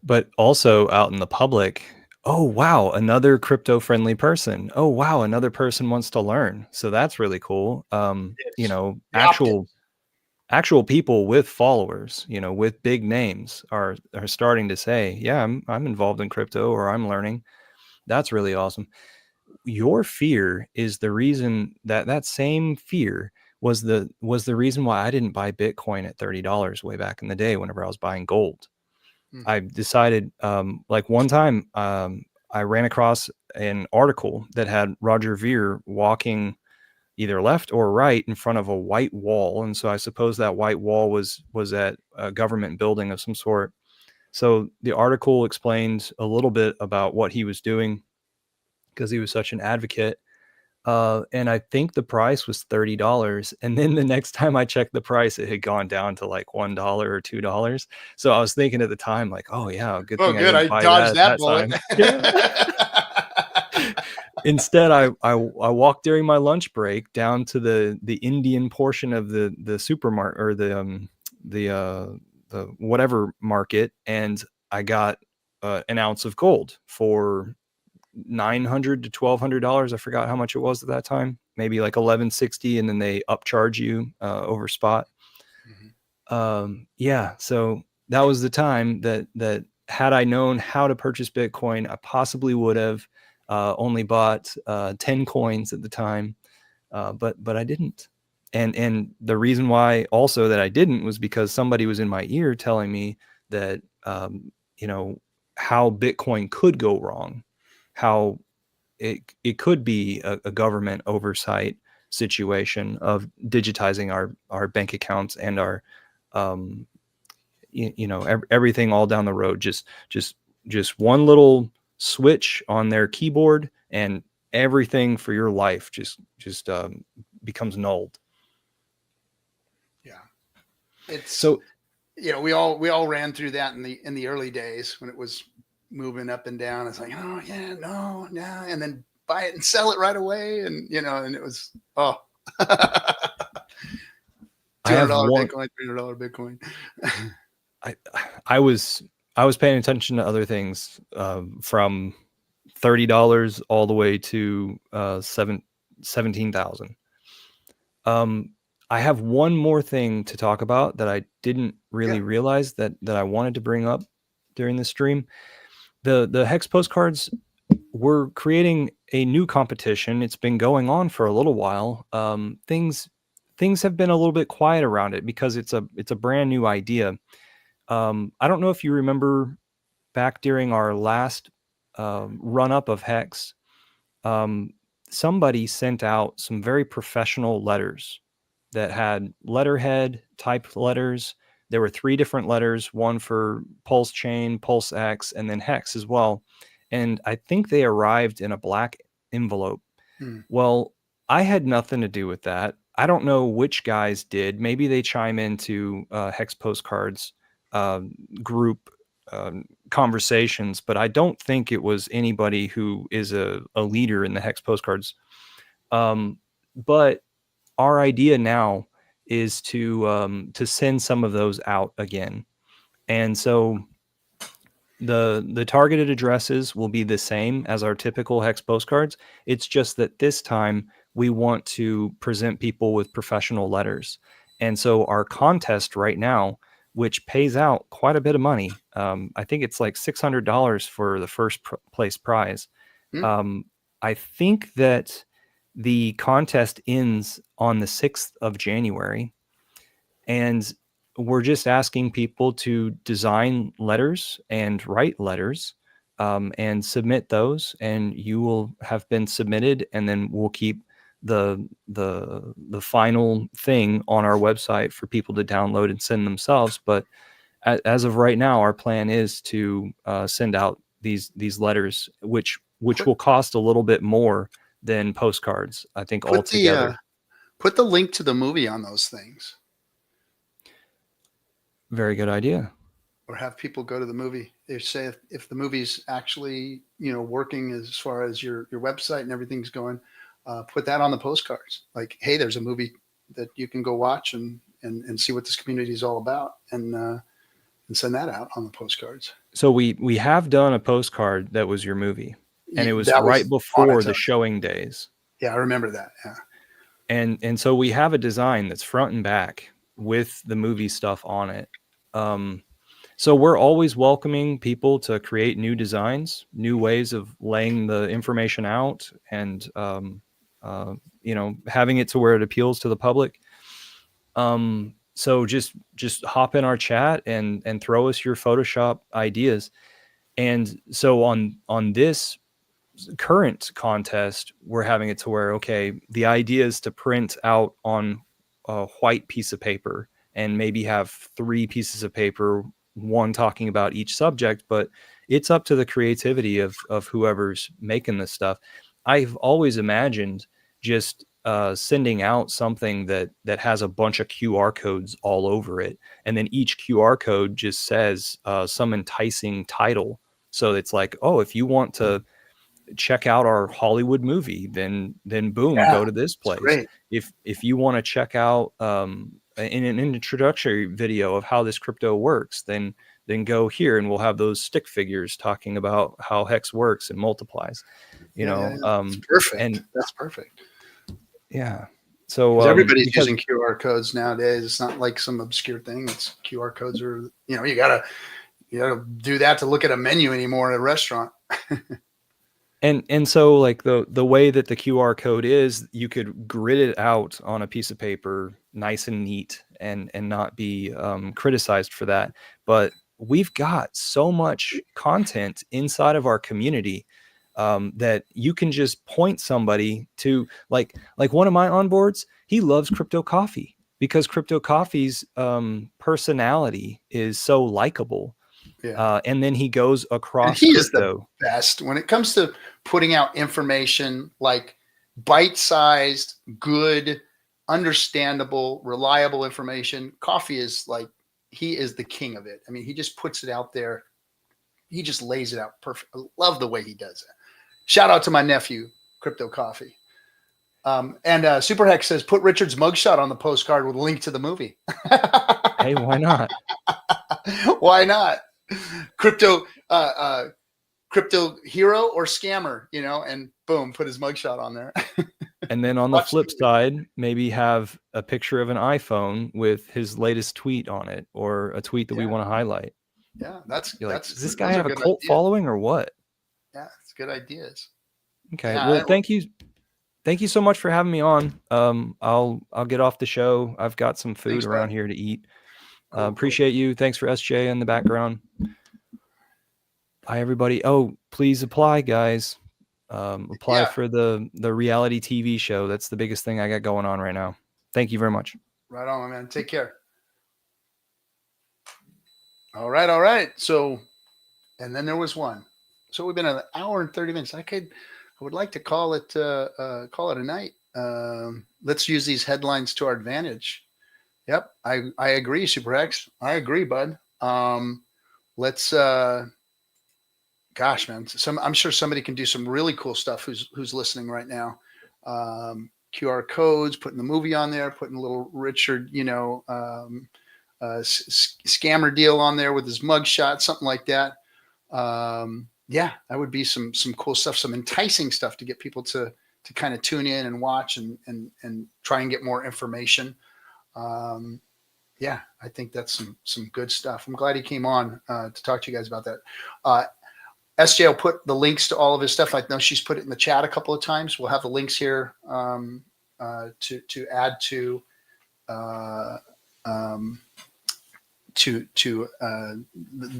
But also out in the public, oh, wow, another crypto friendly person. Oh, wow, another person wants to learn. So that's really cool. Actual people with followers, with big names are starting to say, yeah, I'm involved in crypto, or I'm learning. That's really awesome. Your fear is the reason that same fear was the reason why I didn't buy Bitcoin at $30 way back in the day whenever I was buying gold. I decided, like one time, I ran across an article that had Roger Ver walking either left or right in front of a white wall. And so I suppose that white wall was at a government building of some sort. So the article explained a little bit about what he was doing, because he was such an advocate. And I think the price was $30. And then the next time I checked the price, it had gone down to like $1 or $2. So I was thinking at the time, like, oh yeah, good thing I didn't buy dodged that bullet. time. Yeah. Instead, I walked during my lunch break down to the Indian portion of the supermarket, or the whatever market, and I got an ounce of gold for $900 to $1,200. I forgot how much it was at that time, maybe like $1,160, and then they upcharge you over spot. Yeah, so that was the time that had I known how to purchase Bitcoin, I possibly would have only bought 10 coins at the time, but I didn't. And the reason why also that I didn't was because somebody was in my ear telling me that how Bitcoin could go wrong, how it could be a government oversight situation of digitizing our bank accounts and our everything all down the road. Just one little switch on their keyboard, and everything for your life just becomes nulled. Yeah. It's So, we all ran through that in the early days when it was moving up and down. It's like, oh yeah, no, and then buy it and sell it right away. And and it was $200 I have one, Bitcoin, $300 Bitcoin. I was paying attention to other things, from $30 all the way to 17,000. I have one more thing to talk about that I didn't really realize that I wanted to bring up during the stream. The Hex postcards, we're creating a new competition. It's been going on for a little while. Things have been a little bit quiet around it because it's a brand new idea. I don't know if you remember back during our last run up of Hex, somebody sent out some very professional letters that had letterhead type letters. There were 3 different letters, one for PulseChain, PulseX, and then Hex as well. And I think they arrived in a black envelope. Well, I had nothing to do with that. I don't know which guys did. Maybe they chime into Hex postcards group conversations, but I don't think it was anybody who is a leader in the Hex postcards. But our idea now is to send some of those out again. And so the targeted addresses will be the same as our typical Hex postcards. It's just that this time we want to present people with professional letters. And so our contest right now, which pays out quite a bit of money, I think it's like $600 for the first place prize. I think that the contest ends on the 6th of January, and we're just asking people to design letters and write letters, and submit those, and you will have been submitted, and then we'll keep the final thing on our website for people to download and send themselves. But as of right now, our plan is to send out these letters, which will cost a little bit more than postcards, I think, altogether. Put the link to the movie on those things. Very good idea. Or have people go to the movie. They say if the movie's actually working as far as your website and everything's going, put that on the postcards. Like, hey, there's a movie that you can go watch and see what this community is all about, and send that out on the postcards. So we have done a postcard that was your movie, and it was right before the showing days. Yeah, I remember that. Yeah. And so we have a design that's front and back with the movie stuff on it. So we're always welcoming people to create new designs, new ways of laying the information out, and having it to where it appeals to the public. So just hop in our chat and throw us your Photoshop ideas. And so on this current contest, we're having it to where, okay, the idea is to print out on a white piece of paper and maybe have 3 pieces of paper, one talking about each subject, but it's up to the creativity of whoever's making this stuff. I've always imagined just sending out something that has a bunch of QR codes all over it, and then each QR code just says some enticing title. So it's like, oh, if you want to check out our Hollywood movie, then boom, go to this place. If you want to check out in an introductory video of how this crypto works, then go here, and we'll have those stick figures talking about how Hex works and multiplies. That's perfect. And that's perfect. Yeah. So everybody's using QR codes nowadays. It's not like some obscure thing. It's QR codes are, you gotta do that to look at a menu anymore at a restaurant. And so like the way that the QR code is, you could grid it out on a piece of paper, nice and neat, and not be criticized for that. But we've got so much content inside of our community that you can just point somebody to, like one of my onboards. He loves Crypto Coffee because Crypto Coffee's personality is so likable. Yeah. And then he goes across he crypto. Is the best when it comes to putting out information, like bite-sized, good, understandable, reliable information. Coffee is like, he is the king of it. I mean, he just puts it out there. He just lays it out perfect. I love the way he does it. Shout out to my nephew, Crypto Coffee. And Super Hex says, put Richard's mugshot on the postcard with a link to the movie. Hey, why not? Why not? Crypto hero or scammer, you know, and boom, put his mugshot on there. And then on the flip side, maybe have a picture of an iPhone with his latest tweet on it, or a tweet that we want to highlight. Yeah, that's does this guy have a cult following or what? Yeah, it's good ideas. Okay, yeah, well, thank you so much for having me on. I'll get off the show. I've got some food around here to eat. Appreciate you. Thanks for SJ in the background. Bye, everybody. Oh, please apply, guys. Apply for the reality TV show. That's the biggest thing I got going on right now. Thank you very much. Right on, man. Take care. All right. So, and then there was one. So we've been an hour and 30 minutes. I would like to call it a night. Let's use these headlines to our advantage. Yep, I agree, Super X. I agree, bud. Let's gosh, man, I'm sure somebody can do some really cool stuff who's listening right now. QR codes, putting the movie on there, putting a little Richard, scammer deal on there with his mugshot, something like that. Yeah, that would be some cool stuff, some enticing stuff to get people to kind of tune in and watch and try and get more information. Yeah, I think that's some good stuff. I'm glad he came on to talk to you guys about that. SJ will put the links to all of his stuff. I know she's put it in the chat a couple of times. We'll have the links here to add to the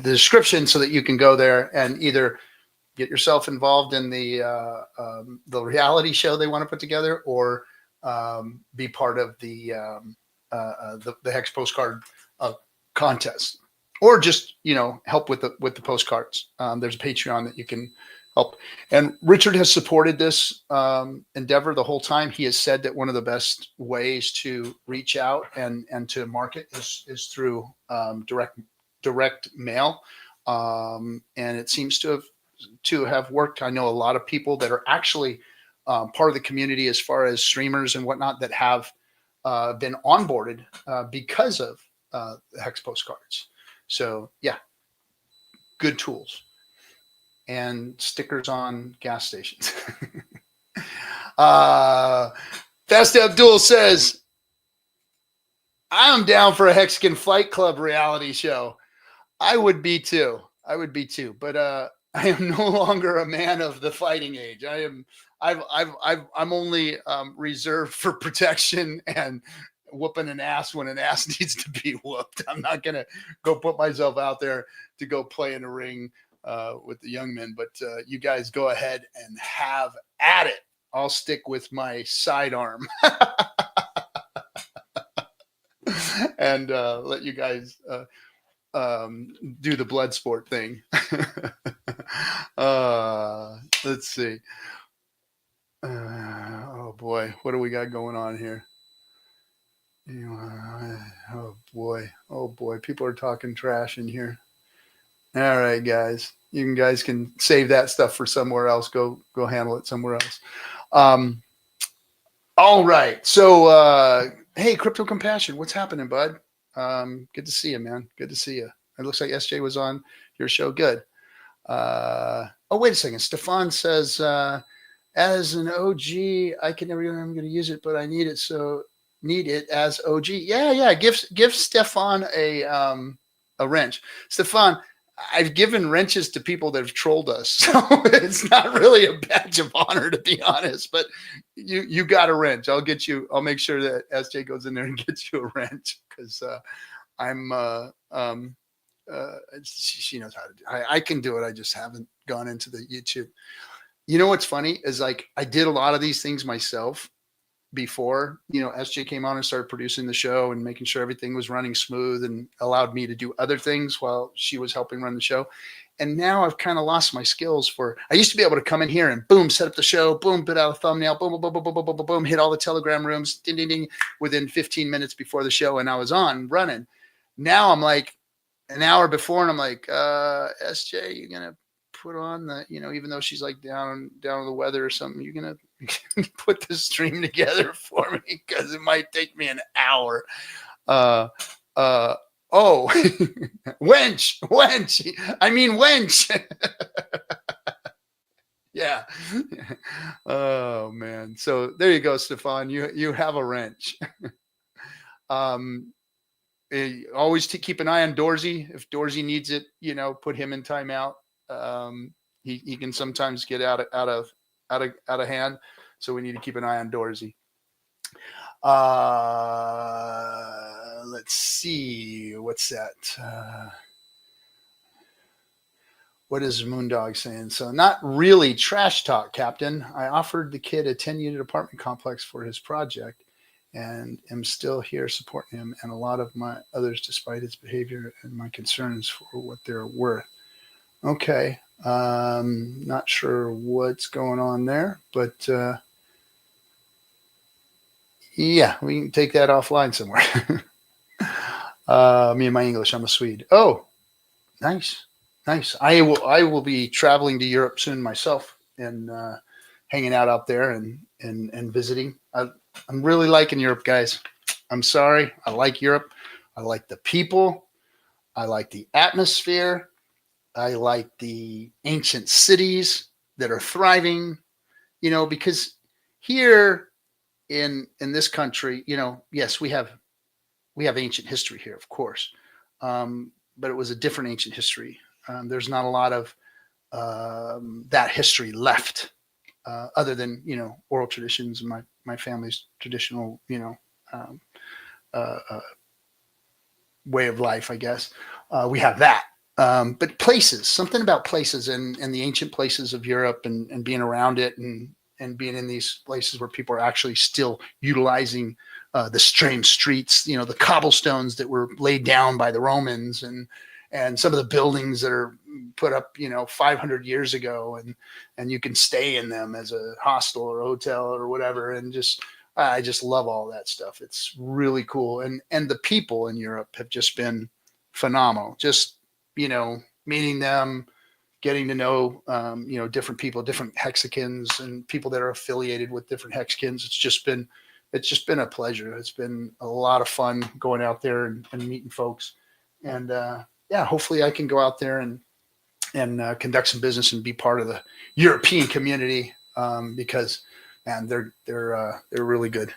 description, so that you can go there and either get yourself involved in the reality show they want to put together, or be part of the Hex postcard contest, or just help with the postcards. There's a Patreon that you can help. And Richard has supported this endeavor the whole time. He has said that one of the best ways to reach out and to market is through direct mail, and it seems to have worked. I know a lot of people that are actually part of the community, as far as streamers and whatnot, that have been onboarded because of the Hex postcards. So yeah, good tools. And stickers on gas stations. Fast Abdul says, I'm down for a Hexican Flight Club reality show. I would be too. But I am no longer a man of the fighting age. I'm only reserved for protection and whooping an ass when an ass needs to be whooped. I'm not gonna go put myself out there to go play in a ring with the young men, but you guys go ahead and have at it. I'll stick with my sidearm and let you guys do the blood sport thing. Let's see. Oh boy, what do we got going on here? Oh boy, people are talking trash in here. All right, guys. You guys can save that stuff for somewhere else. Go handle it somewhere else. All right. So, hey, Crypto Compassion, what's happening, bud? Good to see you, man. Good to see you. It looks like SJ was on your show. Good. Oh, wait a second. Stefan says, as an OG, I can never remember I'm going to use it, but I need it as OG. Yeah. Give Stefan a wrench. Stefan, I've given wrenches to people that have trolled us, so it's not really a badge of honor, to be honest. But you got a wrench. I'll make sure that SJ goes in there and gets you a wrench, because she knows how to do it. I can do it. I just haven't gone into the YouTube. You know what's funny is, like, I did a lot of these things myself before SJ came on and started producing the show and making sure everything was running smooth, and allowed me to do other things while she was helping run the show. And now I've kind of lost my skills for, I used to be able to come in here and boom, set up the show, boom, put out a thumbnail, boom, boom, boom, boom, boom, boom, boom, boom, hit all the Telegram rooms, ding, ding, ding, within 15 minutes before the show. And I was on running. Now I'm like an hour before and I'm like, SJ, you're going to put on the, even though she's like down with the weather or something, you're going to put the stream together for me because it might take me an hour. Oh, wench. I mean, wench. Yeah. Oh man. So there you go, Stefan. You have a wrench. Always to keep an eye on Dorsey. If Dorsey needs it, put him in timeout. He can sometimes get out of hand. So we need to keep an eye on Dorsey. Let's see. What's that? What is Moondog saying? So not really trash talk, Captain. I offered the kid a 10-unit apartment complex for his project and am still here supporting him and a lot of my others despite his behavior and my concerns for what they're worth. Okay. Not sure what's going on there, but yeah, we can take that offline somewhere. Me and my English, I'm a Swede. Oh, nice. I will be traveling to Europe soon myself and hanging out there and visiting. I'm really liking Europe, guys. I'm sorry. I like Europe. I like the people. I like the atmosphere. I like the ancient cities that are thriving, because here in this country, yes, we have ancient history here, of course. But it was a different ancient history. There's not a lot of that history left, other than oral traditions and my family's traditional way of life, I guess. We have that, but something about places and the ancient places of Europe and being around it and being in these places where people are actually still utilizing the same streets, the cobblestones that were laid down by the Romans and some of the buildings that are put up, 500 years ago and you can stay in them as a hostel or hotel or whatever. And I just love all that stuff. It's really cool. And the people in Europe have just been phenomenal. Just, meeting them, getting to know, different people, different Hexicans and people that are affiliated with different Hexicans. It's just been a pleasure. It's been a lot of fun going out there and meeting folks. And yeah, hopefully I can go out there and conduct some business and be part of the European community because, man, they're really good.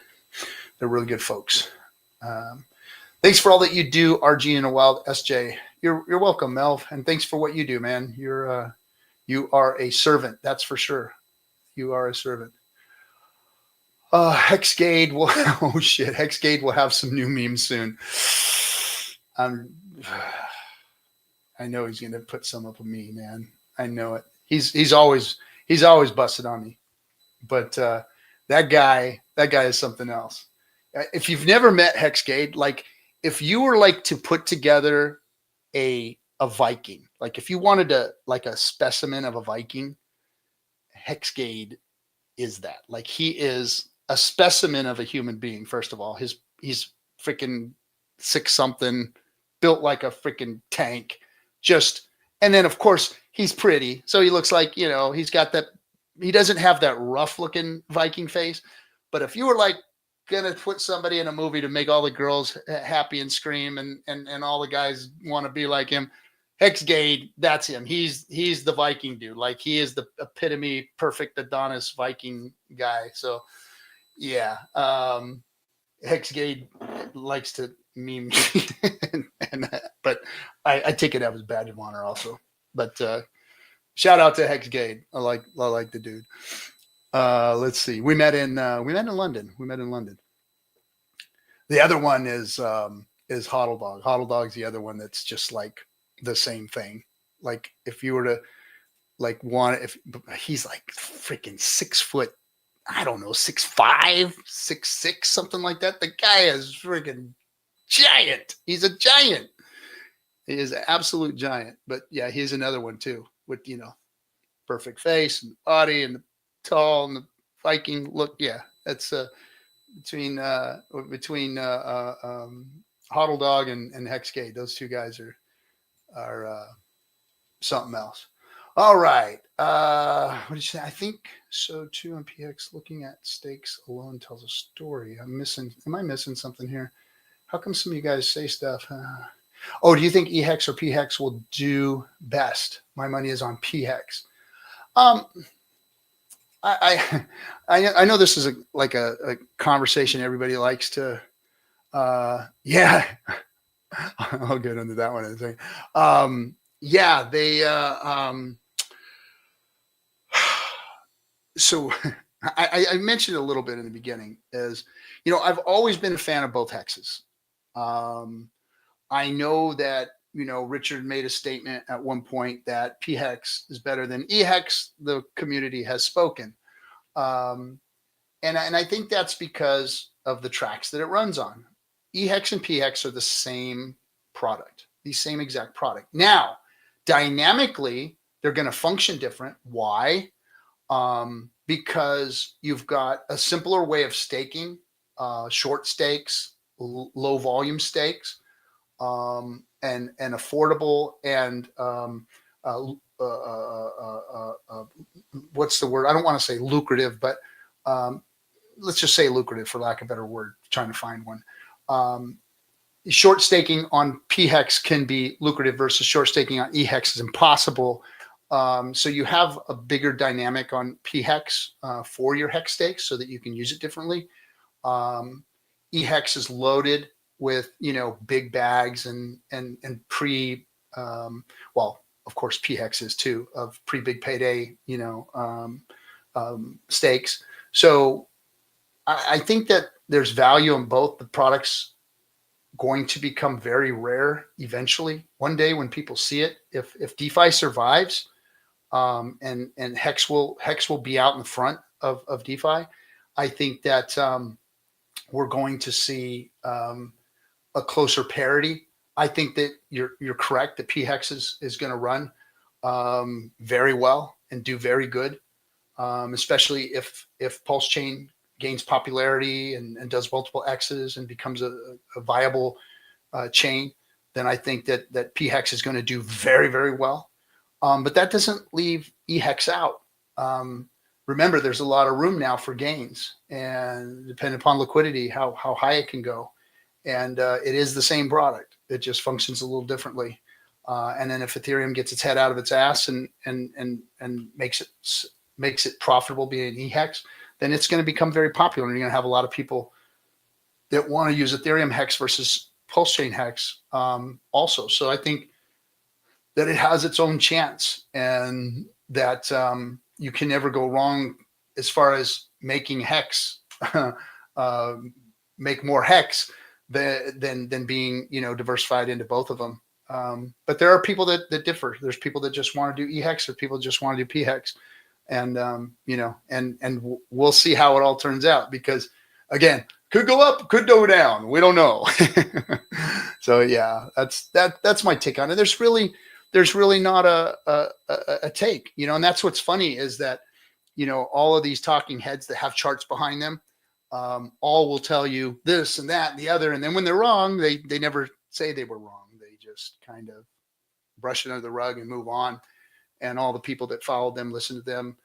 They're really good folks. Thanks for all that you do, RG and a Wild SJ. You're welcome, Melv, and thanks for what you do, man. You are a servant, that's for sure. You are a servant. Hexgade will oh shit, Hexgade will have some new memes soon. I know he's gonna put some up of me, man. I know it. He's always busted on me. But that guy is something else. If you've never met Hexgade, like if you were like to put together a Viking, like if you wanted like a specimen of a Viking, Hexgade is that. Like he is a specimen of a human being. First of all, he's freaking 6-something, built like a freaking tank. And then of course he's pretty, so he looks like he's got that. He doesn't have that rough looking Viking face, but if you were like gonna put somebody in a movie to make all the girls happy and scream and all the guys want to be like him, Hexgade, that's him. He's the Viking dude. Like he is the epitome, perfect Adonis Viking guy. So yeah, Hexgade likes to meme, but I take it as a badge of honor also. But shout out to Hexgade. I like the dude. Let's see. We met in London. The other one is Hodl Dog. Hodl Dog's the other one that's just like the same thing. Like if you were to like if he's like freaking 6 foot, I don't know, 6'5", 6'6", something like that. The guy is freaking giant. He's a giant. He is an absolute giant. But yeah, he's another one too, with perfect face and body and the tall and the Viking look. Yeah, that's between Hoddle Dog and Hexcade. Those two guys are something else. All right. What did you say? I think so too on PX. Looking at stakes alone tells a story. Am I missing something here? How come some of you guys say stuff? Oh, do you think EHEX or PHEX will do best? My money is on PHEX. I know this is a conversation everybody likes to. Yeah, I'll get into that one in a second. Yeah, they. So I mentioned a little bit in the beginning is, I've always been a fan of both hexes. I know that, Richard made a statement at one point that PHEX is better than EHEX. The community has spoken. And I think that's because of the tracks that it runs on. EHEX and PHEX are the same product, the same exact product. Now, dynamically, they're going to function different. Why? Because you've got a simpler way of staking, short stakes, low volume stakes, and affordable and what's the word? I don't want to say lucrative, but let's just say lucrative for lack of a better word. Trying to find one. Short staking on PHEX can be lucrative versus short staking on EHEX is impossible. So you have a bigger dynamic on PHEX for your hex stakes so that you can use it differently. EHEX is loaded with big bags and well, of course PHEX is too, of big payday stakes. So I think that there's value in both. The products going to become very rare eventually. One day when people see it, if DeFi survives, and Hex will be out in the front of DeFi, I think that we're going to see a closer parity. I think that you're correct that PHEX is going to run very well and do very good, especially if PulseChain gains popularity and does multiple X's and becomes a viable chain. Then I think that PHEX is going to do very, very well. But that doesn't leave EHEX out. Remember, there's a lot of room now for gains, and depending upon liquidity, how high it can go. And it is the same product. It just functions a little differently. And then if Ethereum gets its head out of its ass and makes it profitable being EHEX, then it's going to become very popular. And you're going to have a lot of people that want to use Ethereum Hex versus PulseChain Hex also. So I think that it has its own chance, and that you can never go wrong as far as making Hex, make more Hex than being diversified into both of them. But there are people that differ. There's people that just want to do EHEX, or people just want to do PHEX, and and we'll see how it all turns out, because again, could go up, could go down. We don't know. So yeah, that's my take on it. There's really not a take, and that's what's funny is that, all of these talking heads that have charts behind them, all will tell you this and that and the other. And then when they're wrong, they never say they were wrong. They just kind of brush it under the rug and move on. And all the people that followed them, listened to them,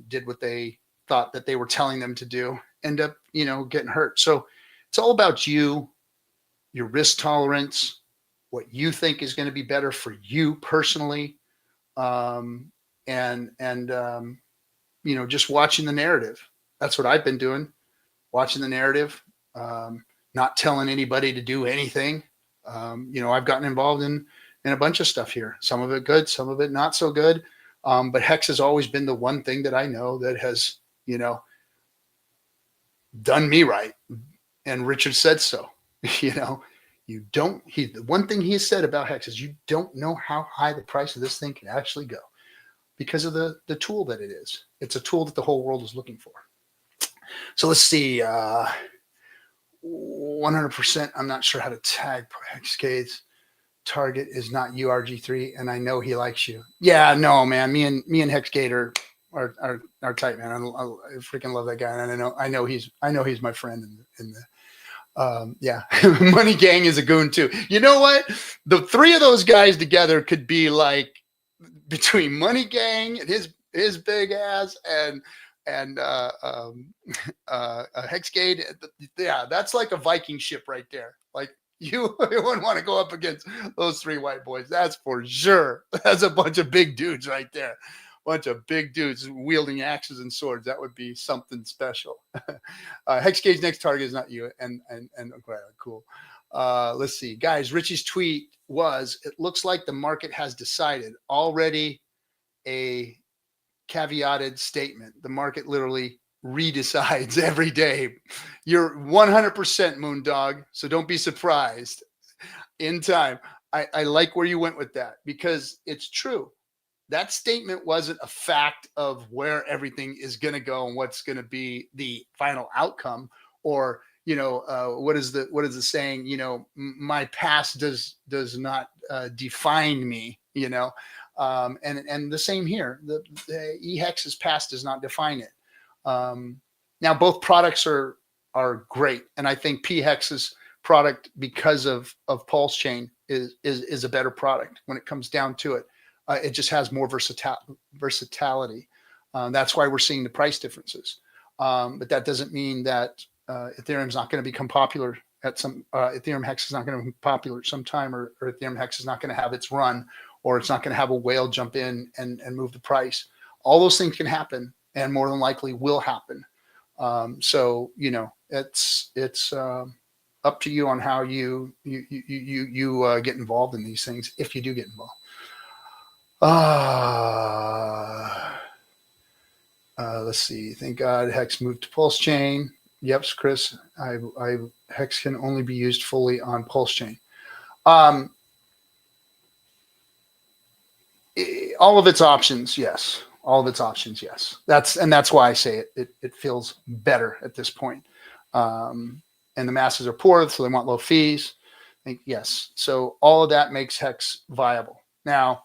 did what they thought that they were telling them to do, end up, getting hurt. So it's all about you, your risk tolerance, what you think is going to be better for you personally, and just watching the narrative. That's what I've been doing, watching the narrative, not telling anybody to do anything. I've gotten involved in a bunch of stuff here, some of it good, some of it not so good. But Hex has always been the one thing that I know that has, done me right. And Richard said so. The one thing he said about Hex is you don't know how high the price of this thing can actually go, because of the tool that it is. It's a tool that the whole world is looking for. So let's see, 100%. I'm not sure how to tag Hexcades. target is not you, RG3, and I know he likes you. Yeah, no, man. Me and Hexgate are tight, man. I freaking love that guy, and I know he's my friend in the yeah. Money Gang is a goon too. You know what? The three of those guys together could be like between Money Gang and his big ass and Hexgate. Yeah, that's like a Viking ship right there. Like you wouldn't want to go up against those three white boys. That's for sure. That's a bunch of big dudes right there. Bunch of big dudes wielding axes and swords. That would be something special. Hexgate's next target is not you. And okay, cool. Let's see, guys. Richie's tweet was, "It looks like the market has decided already." A caveated statement. The market literally redecides every day. You're 100% Moondog, so don't be surprised in time. I like where you went with that because it's true. That statement wasn't a fact of where everything is going to go and what's going to be the final outcome, or what is the saying? My past does not define me. And the same here. The eHex's past does not define it. Now both products are great, and I think PHex's product, because of PulseChain, is a better product when it comes down to it. It just has more versatility. That's why we're seeing the price differences. But that doesn't mean that Ethereum's not going to become popular at some. Ethereum Hex is not going to be popular at some time, or Ethereum Hex is not going to have its run, or it's not going to have a whale jump in and move the price. All those things can happen, and more than likely will happen. So it's up to you on how you get involved in these things, if you do get involved. Let's see. Thank God Hex moved to PulseChain. Yep, Chris. Hex can only be used fully on PulseChain. All of its options, yes. All of its options, yes. That's why I say it feels better at this point. And the masses are poor, so they want low fees. Yes. So all of that makes Hex viable. Now,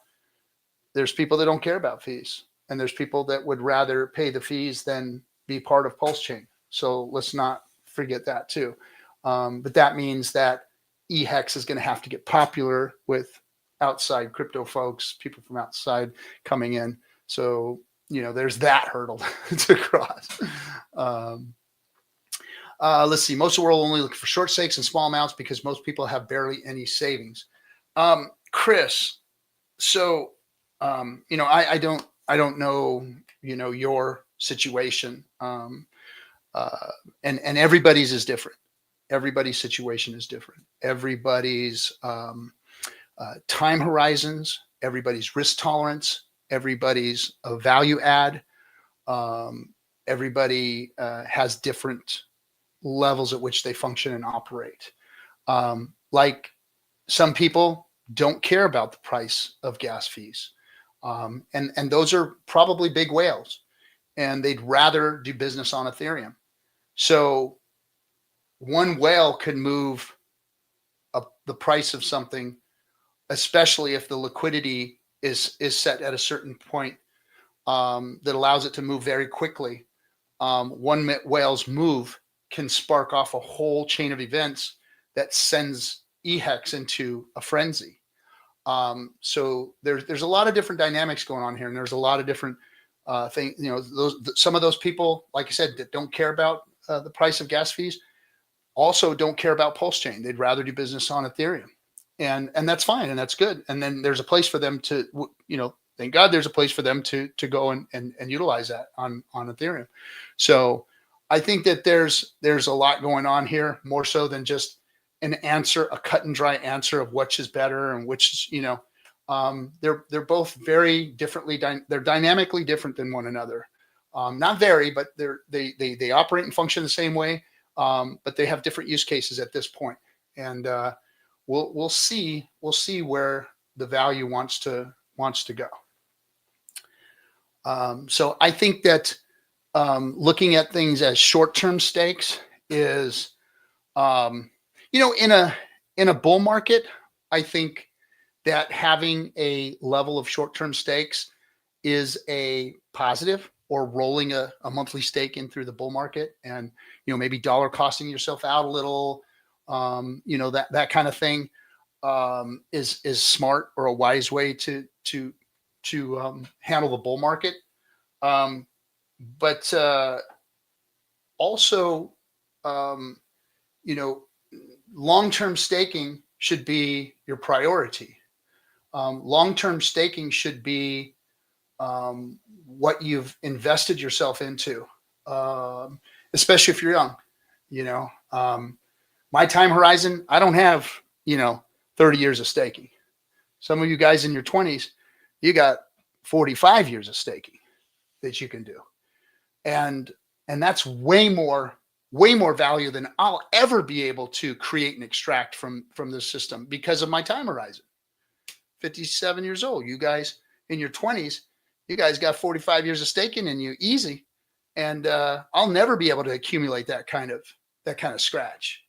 there's people that don't care about fees, and there's people that would rather pay the fees than be part of PulseChain. So let's not forget that too. But that means that eHex is going to have to get popular with outside crypto folks, people from outside coming in. So, there's that hurdle to cross. Let's see. Most of the world only look for short stakes and small amounts because most people have barely any savings. Chris, so, I don't know, your situation. And everybody's is different. Everybody's situation is different. Everybody's, time horizons, everybody's risk tolerance, everybody's value add. Everybody has different levels at which they function and operate. Like some people don't care about the price of gas fees. And those are probably big whales, and they'd rather do business on Ethereum. So one whale could move up the price of something, especially if the liquidity is set at a certain point that allows it to move very quickly. One whale's move can spark off a whole chain of events that sends eHex into a frenzy. So there's a lot of different dynamics going on here, and there's a lot of different things. Some of those people, like I said, that don't care about the price of gas fees, also don't care about PulseChain. They'd rather do business on Ethereum, and that's fine, and that's good. And then there's a place for them to, thank God there's a place for them to go and utilize that on Ethereum. So I think that there's a lot going on here, more so than just a cut and dry answer of which is better and which is, they're both very differently. They're dynamically different than one another. Not very, but they operate and function the same way. But they have different use cases at this point. And we'll see where the value wants to go. So I think that looking at things as short-term stakes is, in a bull market, I think that having a level of short-term stakes is a positive, or rolling a monthly stake in through the bull market, and maybe dollar costing yourself out a little, that kind of thing, is smart, or a wise way to handle the bull market. But also, long-term staking should be your priority. Long-term staking should be what you've invested yourself into, especially if you're young. My time horizon, I don't have 30 years of staking. Some of you guys in your 20s, you got 45 years of staking that you can do, and that's way more value than I'll ever be able to create and extract from this system, because of my time horizon. 57 years old. You guys in your 20s, you guys got 45 years of staking in you, easy. And I'll never be able to accumulate that kind of scratch.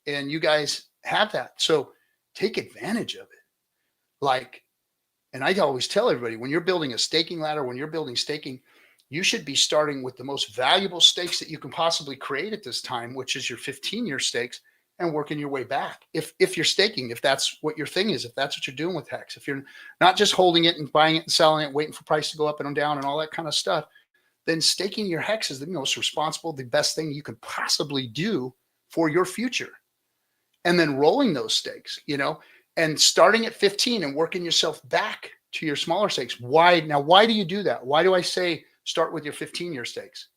And you guys have that. So take advantage of it. And I always tell everybody, when you're building a staking ladder, when you're building staking, you should be starting with the most valuable stakes that you can possibly create at this time, which is your 15-year stakes, and working your way back. If you're staking, if that's what your thing is, if that's what you're doing with Hex, if you're not just holding it and buying it and selling it, waiting for price to go up and down and all that kind of stuff, then staking your Hex is the most responsible, the best thing you can possibly do for your future. And then rolling those stakes, and starting at 15 and working yourself back to your smaller stakes. Why do you do that? Why do I say start with your 15-year stakes?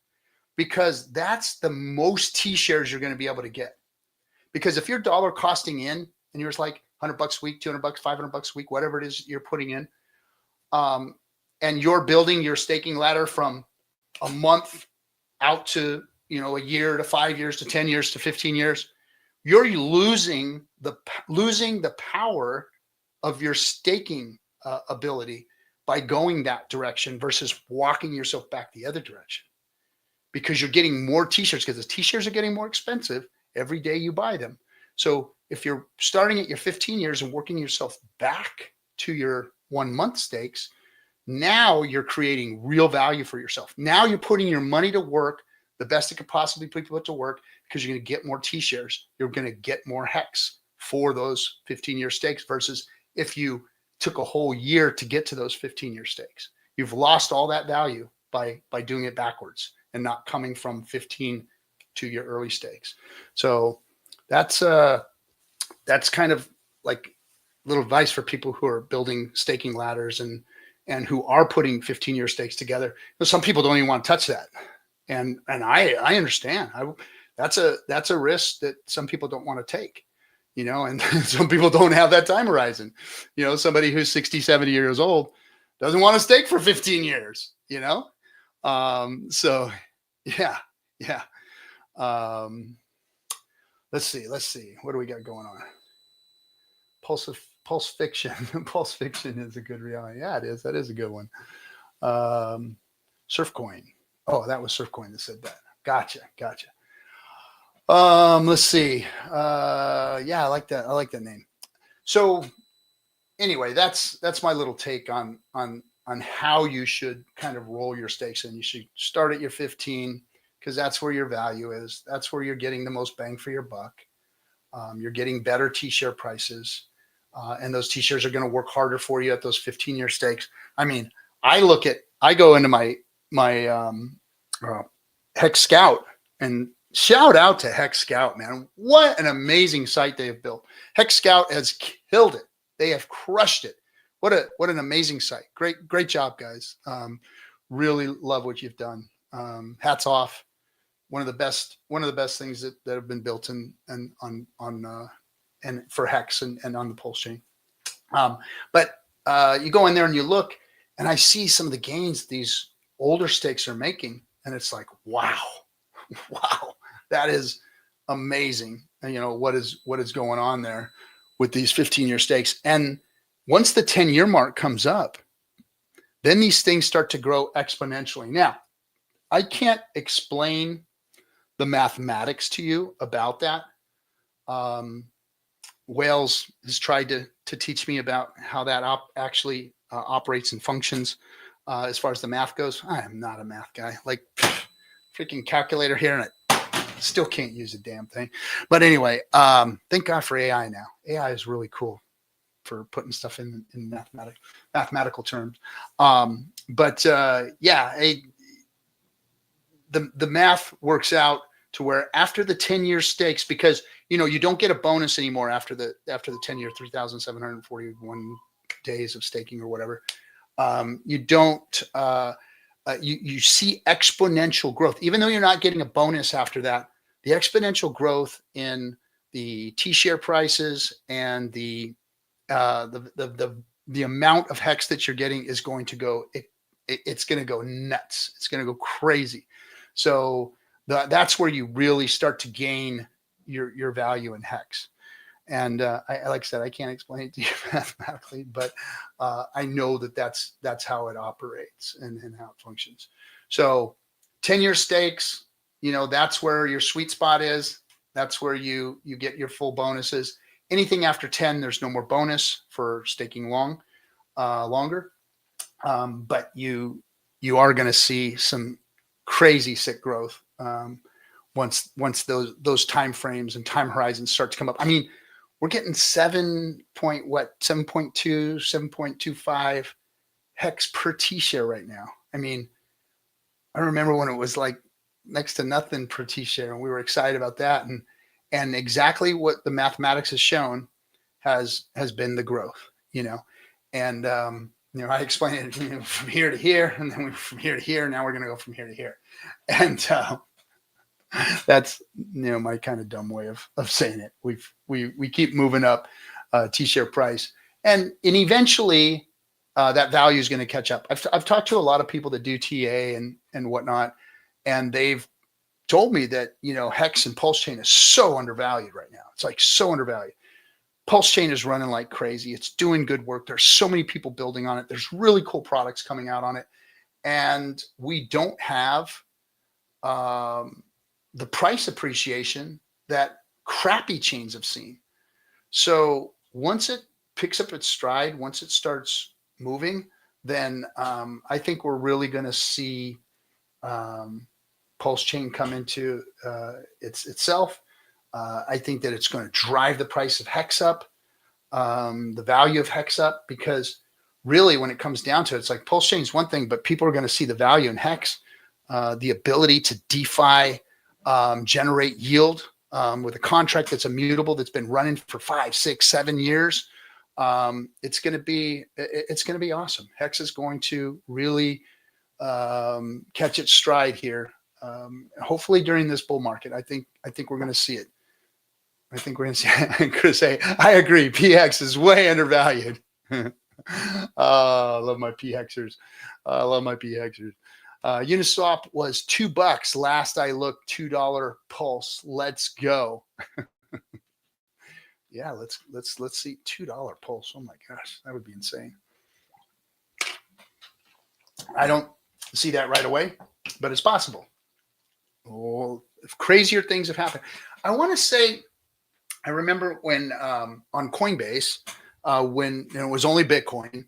Because that's the most T-shares you're going to be able to get. Because if you're dollar costing in and you're just like $100 a week, $200, $500 a week, whatever it is you're putting in, and you're building your staking ladder from a month out to a year to 5 years to 10 years to 15 years, you're losing the power of your staking ability by going that direction versus walking yourself back the other direction, because you're getting more T-shares, because the T-shares are getting more expensive every day you buy them. So if you're starting at your 15 years and working yourself back to your 1 month stakes, now you're creating real value for yourself. Now you're putting your money to work the best it could possibly be put to work, because you're going to get more T-shares. You're going to get more Hex for those 15-year stakes, versus if you took a whole year to get to those 15-year stakes. You've lost all that value by doing it backwards and not coming from 15 to your early stakes. So that's kind of like little advice for people who are building staking ladders and who are putting 15-year stakes together. Some people don't even want to touch that. And I understand. That's a risk that some people don't want to take, and some people don't have that time horizon. Somebody who's 60, 70 years old doesn't want to stake for 15 years, so yeah. Let's see. What do we got going on? Pulse Fiction. Pulse Fiction is a good reality. Yeah, it is. That is a good one. Surfcoin. Oh, that was Surfcoin that said that. Gotcha. Let's see. Yeah, I like that. I like that name. So anyway, that's my little take on how you should kind of roll your stakes in. You should start at your 15, because that's where your value is. That's where you're getting the most bang for your buck. You're getting better T-share prices, and those T-shares are going to work harder for you at those 15-year stakes. I mean, I go into my Hex Scout, and shout out to Hex Scout, man. What an amazing site they have built. Hex Scout has killed it. They have crushed it. What an amazing site. Great job, guys. Really love what you've done. Hats off. One of the best things that have been built and for Hex and on the PulseChain. But you go in there and you look, and I see some of the gains these older stakes are making, and it's like, wow, that is amazing. And what is going on there with these 15-year stakes. And once the 10-year mark comes up, then these things start to grow exponentially. Now, I can't explain the mathematics to you about that. Wales has tried to teach me about how that actually operates and functions as far as the math goes. I am not a math guy. Like freaking calculator here, and I still can't use a damn thing. But anyway, thank God for AI now. AI is really cool for putting stuff in mathematical terms. The math works out to where after the 10-year stakes, because you don't get a bonus anymore after the 10-year 3,741 days of staking or whatever. You don't you see exponential growth, even though you're not getting a bonus after that. The exponential growth in the T-share prices and the amount of hex that you're getting is going to go. It's going to go nuts. It's going to go crazy. So that's where you really start to gain your value in hex. And like I said, I can't explain it to you mathematically, but I know that's how it operates and how it functions. So 10-year stakes, that's where your sweet spot is. That's where you get your full bonuses. Anything after 10, there's no more bonus for staking longer. But you are going to see some crazy sick growth once those time frames and time horizons start to come up. I mean, we're getting 7.2, 7.25 hex per T-share right now. I mean, I remember when it was like next to nothing per T-share, and we were excited about that. And exactly what the mathematics has shown has been the growth, and I explained it from here to here, and then from here to here. Now we're going to go from here to here, and that's my kind of dumb way of saying it. We keep moving up T-share price, and eventually that value is going to catch up. I've talked to a lot of people that do TA and whatnot, and they've told me that Hex and PulseChain is so undervalued right now. It's like so undervalued. PulseChain is running like crazy. It's doing good work. There's so many people building on it. There's really cool products coming out on it, and we don't have the price appreciation that crappy chains have seen. So once it picks up its stride, once it starts moving, then I think we're really going to see PulseChain come into itself. I think that it's going to drive the price of Hex up, the value of Hex up, because really when it comes down to it, it's like PulseChain is one thing, but people are going to see the value in Hex, the ability to DeFi, generate yield with a contract that's immutable, that's been running for 5, 6, 7 years. It's going to be awesome. Hex is going to really catch its stride here. Hopefully during this bull market. I think we're going to see it. I think we're going to see it. I'm going to say, I agree. PX is way undervalued. I love my PXers. Uniswap was $2 last I looked. $2 pulse. Let's go. Yeah, let's see $2 pulse. Oh my gosh, that would be insane. I don't see that right away, but it's possible. Oh, if crazier things have happened. I want to say, I remember when on Coinbase, when it was only Bitcoin,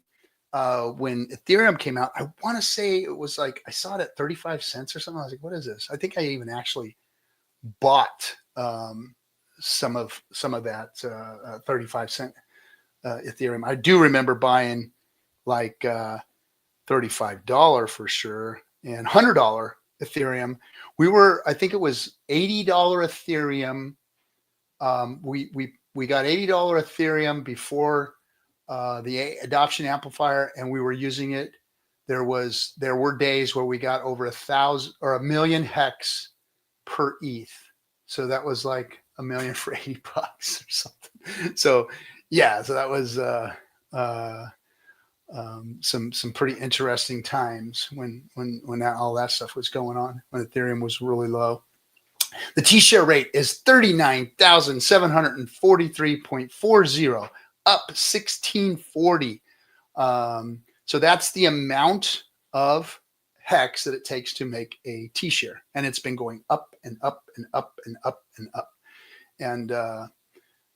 when Ethereum came out, I want to say it was like, I saw it at 35 cents or something. I was like, what is this? I think I even actually bought some of that 35 cent Ethereum. I do remember buying like $35 for sure and $100 Ethereum. I think it was $80 Ethereum. We got $80 Ethereum before the adoption amplifier, and we were using it. There were days where we got over 1,000 or 1,000,000 hex per ETH. So that was like $1 million for $80 or something. So yeah, so that was some pretty interesting times when all that stuff was going on, when Ethereum was really low. The T-share rate is 39,743.40, up 1640. So that's the amount of hex that it takes to make a T-share, and it's been going up and up and up and up and up. And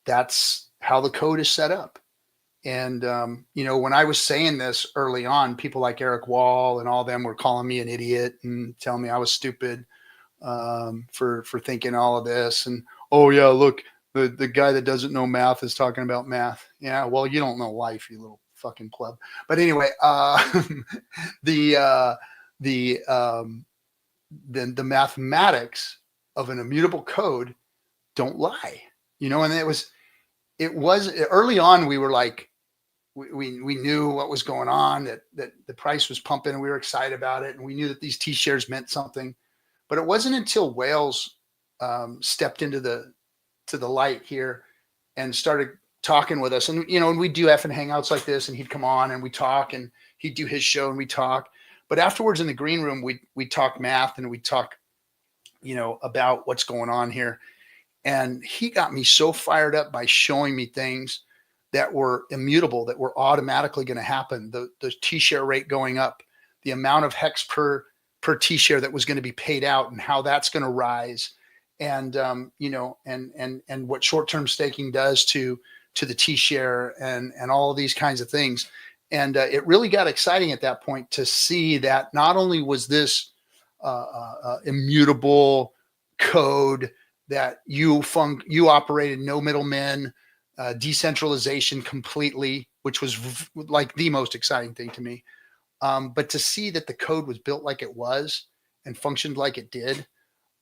that's how the code is set up. And, you know, when I was saying this early on, people like Eric Wall and all them were calling me an idiot and telling me I was stupid for thinking all of this. And, oh, yeah, look, the guy that doesn't know math is talking about math. Yeah, well, you don't know life, you little fucking pleb. But anyway, the mathematics of an immutable code don't lie, you know. And it was early on, we were like, we knew what was going on, that the price was pumping and we were excited about it. And we knew that these T-shares meant something, but it wasn't until Wales stepped into the light here and started talking with us. And, you know, and we do FN Hangouts like this, and he'd come on and we talk, and he'd do his show and we talk. But afterwards in the green room, we talk math and we talk, you know, about what's going on here. And he got me so fired up by showing me things that were immutable, that were automatically going to happen. The T-share rate going up, the amount of hex per T-share that was going to be paid out, and how that's going to rise. And, you know, and what short-term staking does to the T-share and all of these kinds of things. And it really got exciting at that point to see that not only was this immutable code, that you operated no middlemen, decentralization completely, which was like the most exciting thing to me. But to see that the code was built like it was and functioned like it did,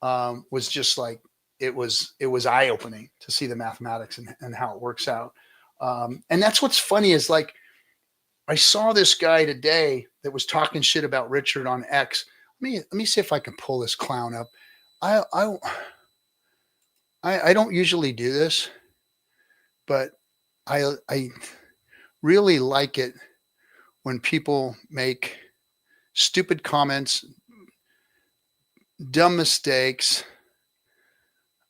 was just like, it was eye-opening to see the mathematics and how it works out. And that's what's funny is, like, I saw this guy today that was talking shit about Richard on X. Let me see if I can pull this clown up. I don't usually do this, but I really like it when people make stupid comments, dumb mistakes,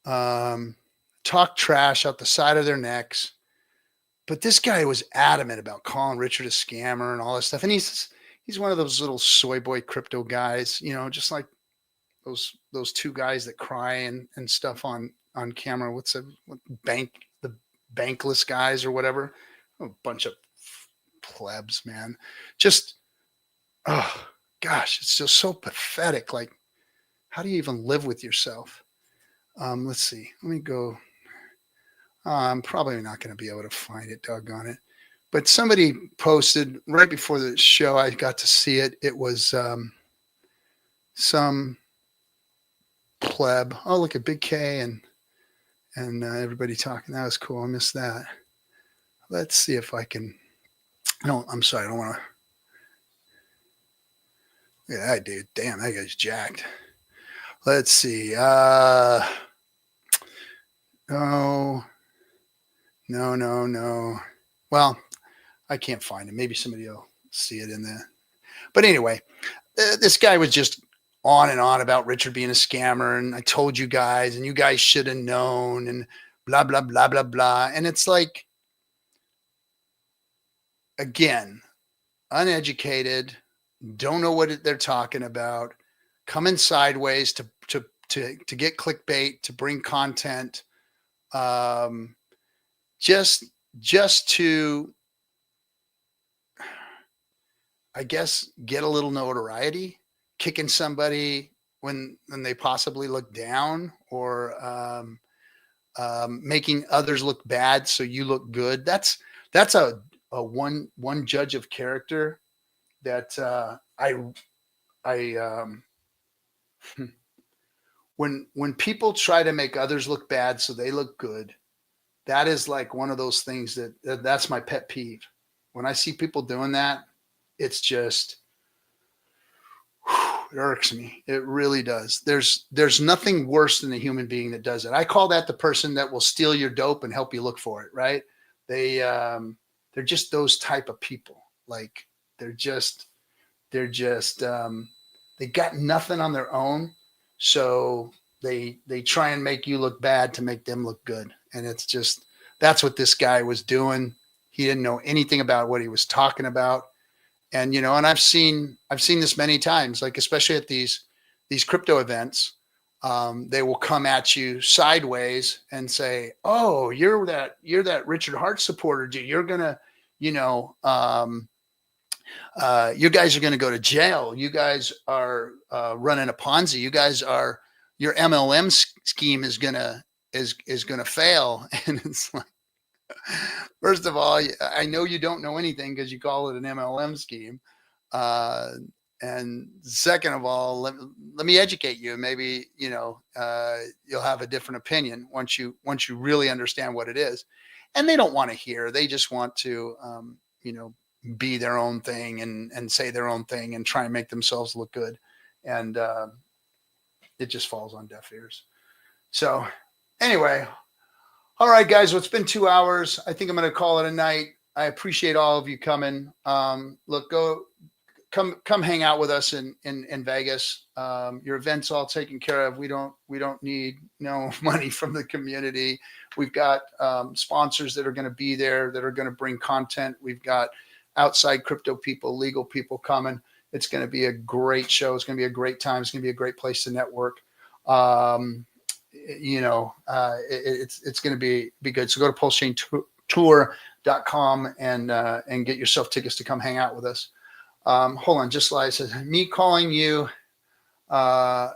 talk trash out the side of their necks. But this guy was adamant about calling Richard a scammer and all this stuff. And he's one of those little soy boy crypto guys, you know, just like those two guys that cry and stuff on camera. What the bankless guys or whatever. A bunch of plebs, man. Just, oh gosh, it's just so pathetic. Like, how do you even live with yourself? Let's see. Let me go. I'm probably not going to be able to find it, doggone it. But somebody posted right before the show, I got to see it. It was some pleb. Oh, look at Big K and everybody talking. That was cool. I missed that. Let's see if I can. No, I'm sorry. I don't want to. Look at that dude. Damn, that guy's jacked. Let's see. No. Well, I can't find it. Maybe somebody will see it in there. But anyway, this guy was just on and on about Richard being a scammer. And I told you guys, and you guys should have known, and blah, blah, blah, blah, blah. And it's like, again, uneducated, don't know what they're talking about, coming sideways to get clickbait, to bring content, just to, I guess, get a little notoriety, kicking somebody when they possibly look down, or making others look bad so you look good. That's a one judge of character that when people try to make others look bad so they look good, that is like one of those things that's my pet peeve. When I see people doing that, it's just, it irks me. It really does. There's nothing worse than a human being that does it. I call that the person that will steal your dope and help you look for it, right? They're just those type of people. Like, they got nothing on their own. So they try and make you look bad to make them look good. And it's just, that's what this guy was doing. He didn't know anything about what he was talking about. And, and I've seen this many times, like, especially at these crypto events. they will come at you sideways and say, "Oh, you're that Richard Hart supporter, dude. You're gonna, you know, you guys are gonna go to jail. You guys are running a Ponzi. You guys are your MLM scheme is gonna fail." And it's like, first of all, I know you don't know anything because you call it an MLM scheme. And second of all, let me educate you. Maybe, you know, you'll have a different opinion once you really understand what it is. And they don't want to hear. They just want to, you know, be their own thing and say their own thing and try and make themselves look good. And it just falls on deaf ears. So anyway, all right, guys. Well, it's been 2 hours. I think I'm going to call it a night. I appreciate all of you coming. Look, come hang out with us in Vegas. Your event's all taken care of. We don't need no money from the community. We've got sponsors that are going to be there that are going to bring content. We've got outside crypto people, legal people coming. It's going to be a great show. It's going to be a great time. It's going to be a great place to network. You know, it's going to be good. So go to pulsechaintour.com and get yourself tickets to come hang out with us. Hold on, just like I said, me calling you. I'm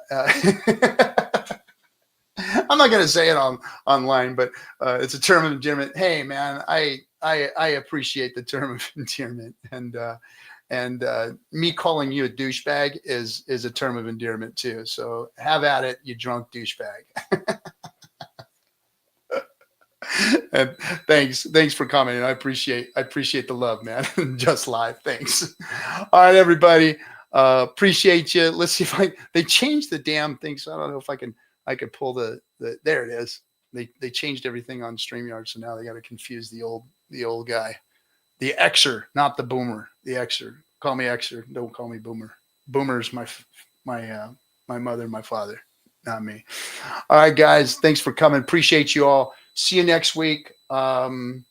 not going to say it online, but it's a term of endearment. Hey, man, I appreciate the term of endearment, and me calling you a douchebag is a term of endearment too. So have at it, you drunk douchebag. And thanks for commenting. I appreciate the love, man. Just live. Thanks. All right, everybody. Appreciate you. Let's see if they changed the damn thing. So I don't know if I could pull the there it is. They changed everything on StreamYard. So now they got to confuse the old guy, the Xer, not the boomer, the Xer. Call me Xer. Don't call me boomer. Boomer's my mother and my father, not me. All right, guys. Thanks for coming. Appreciate you all. See you next week. I'll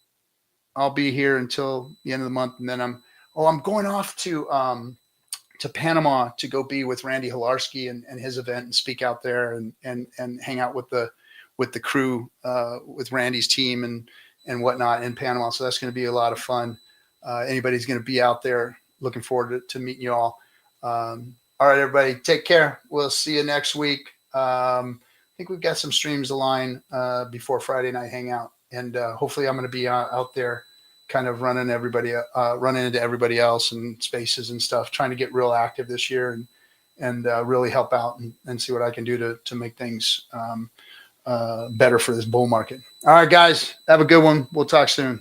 be here until the end of the month, and then I'm going off to Panama to go be with Randy Hilarski and his event and speak out there and hang out with the crew with Randy's team and whatnot in Panama. So that's going to be a lot of fun. Anybody's going to be out there. Looking forward to meeting you all. All right, everybody, take care. We'll see you next week. I think we've got some streams aligned before Friday night hangout, and hopefully I'm going to be out there kind of running into everybody else and spaces and stuff, trying to get real active this year and really help out and see what I can do to make things better for this bull market. All right, guys, have a good one. We'll talk soon.